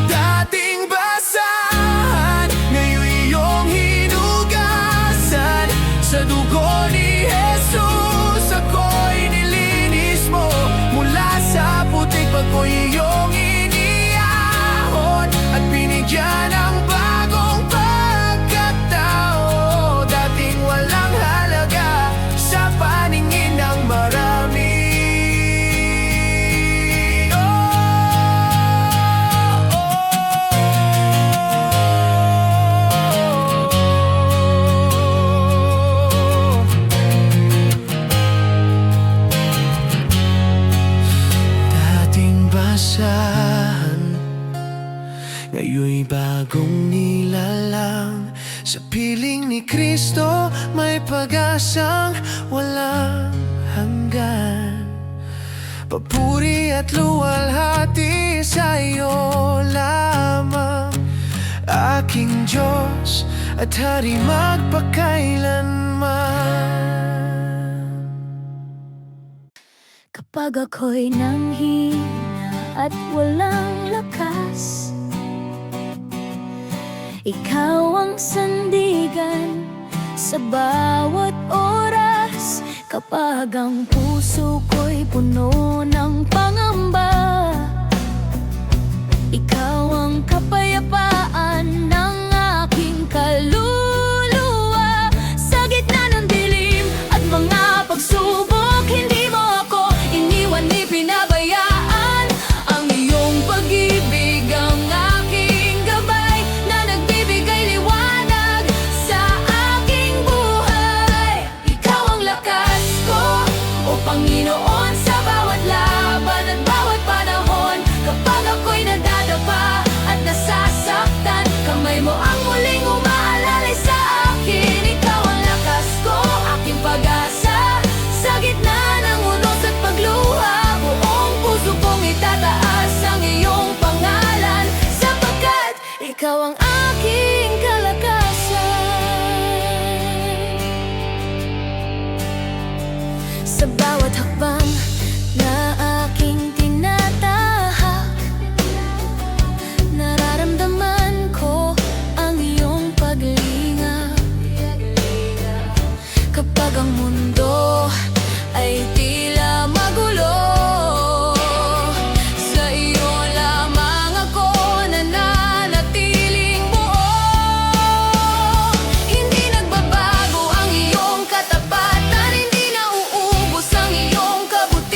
Dating basahan, ngayon iyong hinugasan. Sa dugo ni Jesus, ako'y nilinis mo. Mula sa putik, ako'y iyong iniyahon at binigyan ng bagong pagkatao. Dating walang halaga sa paningin ng marami. Dating basahan, ngayon'y bagong nilalang. Sa piling ni Kristo may pag-asang walang hanggan. Papuri at luwalhati sa iyo lamang, aking Diyos at Hari magpakailanman. Kapag ako'y nanghina at walang lakas, ikaw ang sandigan sa bawat oras. Kapag ang puso ko'y puno ng pangamba, ikaw ang kapayapaan ng aking kaluluwa. Sa gitna ng dilim at mga pagsubok, hindi mo ako iniwan ni pinabayaan. Ang iyong pag-ibig ang aking gabay na nagbibigay liwanag sa aking buhay. Ikaw ang lakas ko, o Panginoon, sa bawat laban at bawat panahon. Kapag ako'y nadadapa at nasasaktan, kamay mo ang muling umaalalay sa akin. Ikaw ang lakas ko, aking pag-asa. Sa gitna ng unos at pagluha, buong puso kong itataas ang iyong pangalan, sapagkat ikaw ang aking kalakasan. Sa bawat hakbang na aking tinatahak, nararamdaman ko ang iyong paglingap. Kapag ang mundo ay tila magulo, sa iyo lamang ako nananatiling buo. Hindi nagbabago ang iyong katapatan, hindi nauubos ang iyong kabutihan.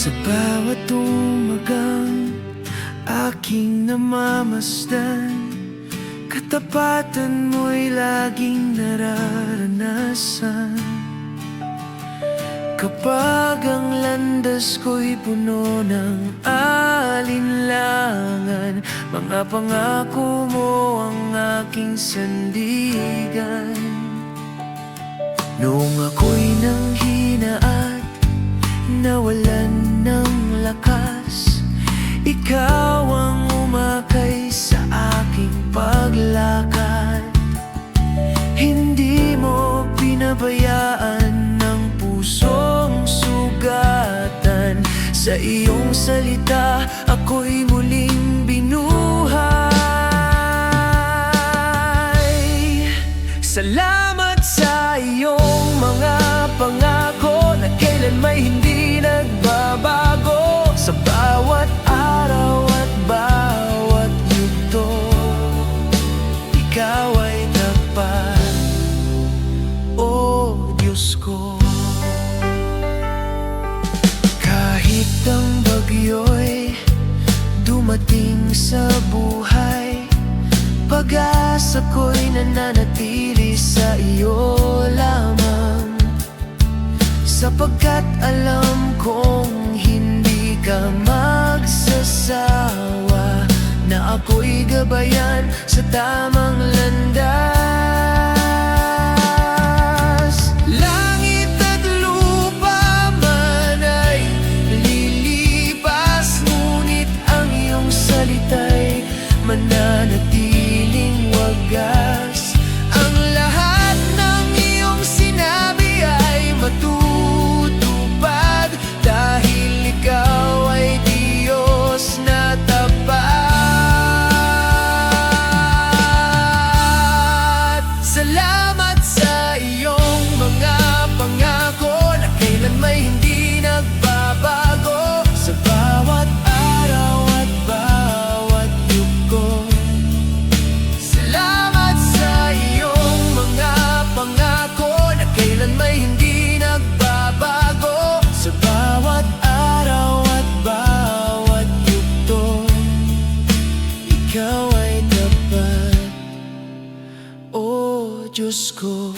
Sa bawat umagang aking namamasdan, katapatan mo'y laging nararanasan. Kapag ang landas ko'y puno ng alinlangan, mga pangako mo ang aking sandigan. Noong ako'y nanghina at nawalan ng lakas, ikaw ang umakay sa aking paglakad. Hindi mo pinabayaan ng pusong sugatan. Sa iyong salita, ako'y muling binuhay. Salamat sa iyong mga pangako na kailan may hindi nagbabago. Sa bawat araw at bawat yugto, ikaw ay tapat, o Diyos ko. Kahit ang bagyo'y dumating sa buhay, pag-asa ko'y nananatili sa iyo lamang, sapagkat alam kong hindi ka magsasawa, na ako'y gabayan sa tamang landas. Langit at lupa man ay lilipas, ngunit ang iyong salita'y mananatiling wagas. Ang lahat ng iyong sinabi ay matutupad, dahil ikaw ay Diyos na tapat. Salamat sa iyong mga pangako na kailan may hindi nagbabago. Sa bawat araw at bawat yugto, salamat sa iyong mga pangako na kailan may hindi nagbabago. Sa bawat araw at bawat yugto, ikaw ay tapat, o Diyos ko.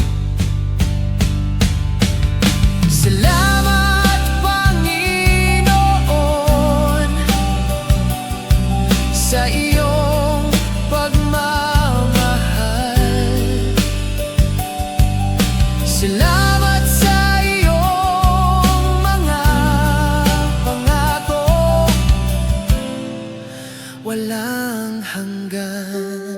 Salamat, Panginoon, sa iyong pagmamahal. Salamat sa iyong mga pangako, walang hanggan.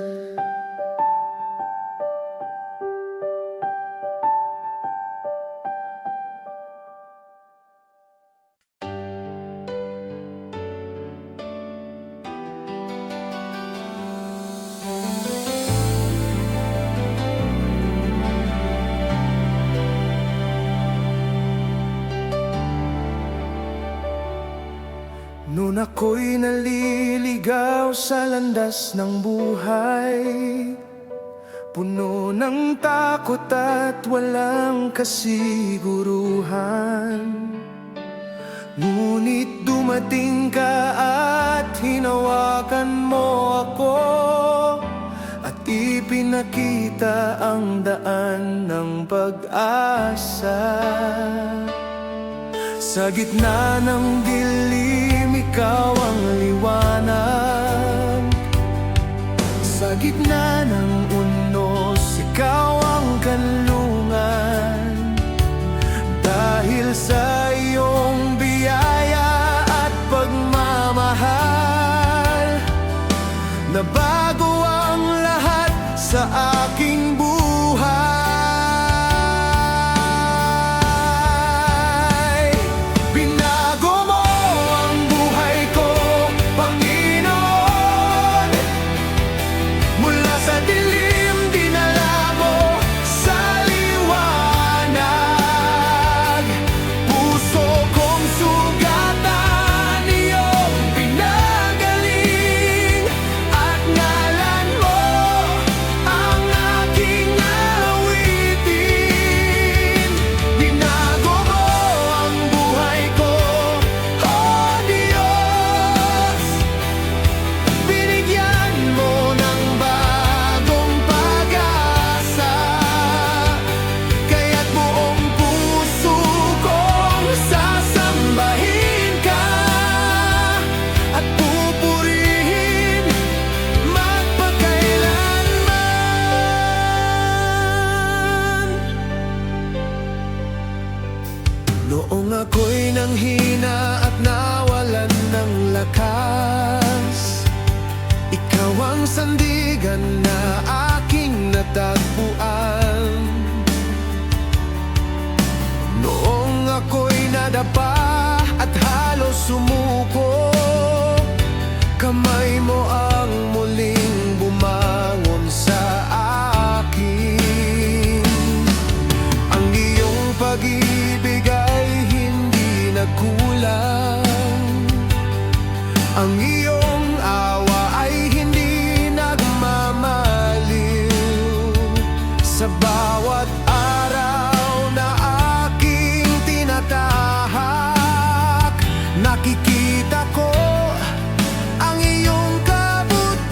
Noon ako'y naliligaw sa landas ng buhay, puno ng takot at walang kasiguruhan. Ngunit dumating ka at hinawakan mo ako, at ipinakita ang daan ng pag-asa. Sa gitna ng dilim, ikaw ang liwanag. Sa gitna ng unos, ikaw ang kanlungan. Dahil sa iyong biyaya at pagmamahal, nabago ang lahat sa aking buhay. Mula sa dilim, dinala mo sa Noong ako'y nanghina at nawalan ng lakas, ikaw ang sandigan na aking natagpuan. Noong ako'y nadapa at halos sumuko, kamay mo ang muling bumangon sa akin. Ang iyong pag-ibig ay hindi nagkulang, ang iyong awa ay hindi nagmamaliw. Sa bawat araw na aking tinatahak, nakikita ko ang iyong kabutihan.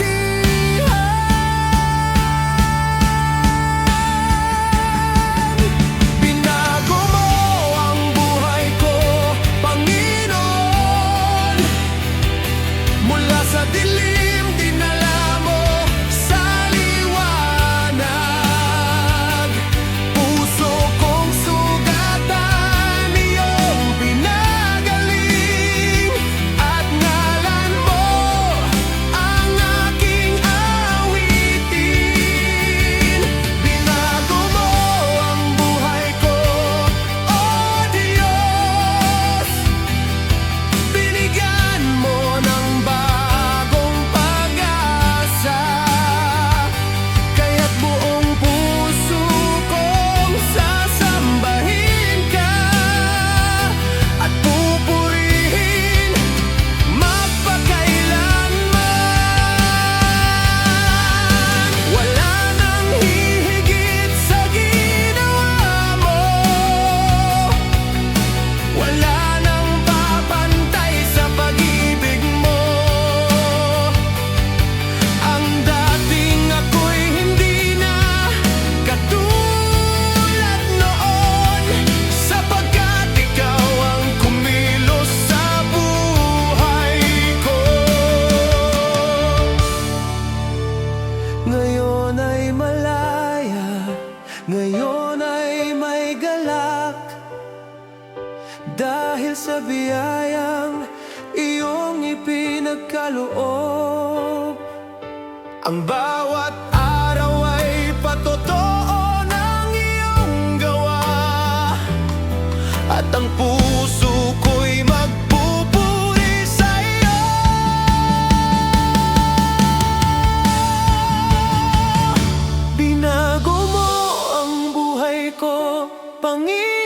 Binago mo ang buhay ko, Panginoon. Mula sa dilim, dinala mo sa liwanag. Puso kong sugatan, iyong pinagaling, at ngalan mo ang aking awitin. Binago mo ang buhay ko, O Diyos. Binigyan mo ng bagong pag-asa, kaya't buong puso kong sasambahin ka at pupurihin magpakailanman. Wala nang hihigit sa ginawa mo, wala nang papantay sa pag-ibig mo. Ang dating ako'y hindi na katulad noon, sapagkat ikaw ang kumilos sa buhay ko. Ngayon ay malaya, ngayon ay may galak, dahil sa biyayang iyong ipinagkaloob. Ang bawat araw ay patotoo ng iyong gawa, at ang puso ko'y magpupuri sa iyo. Binago mo ang buhay ko, Panginoon.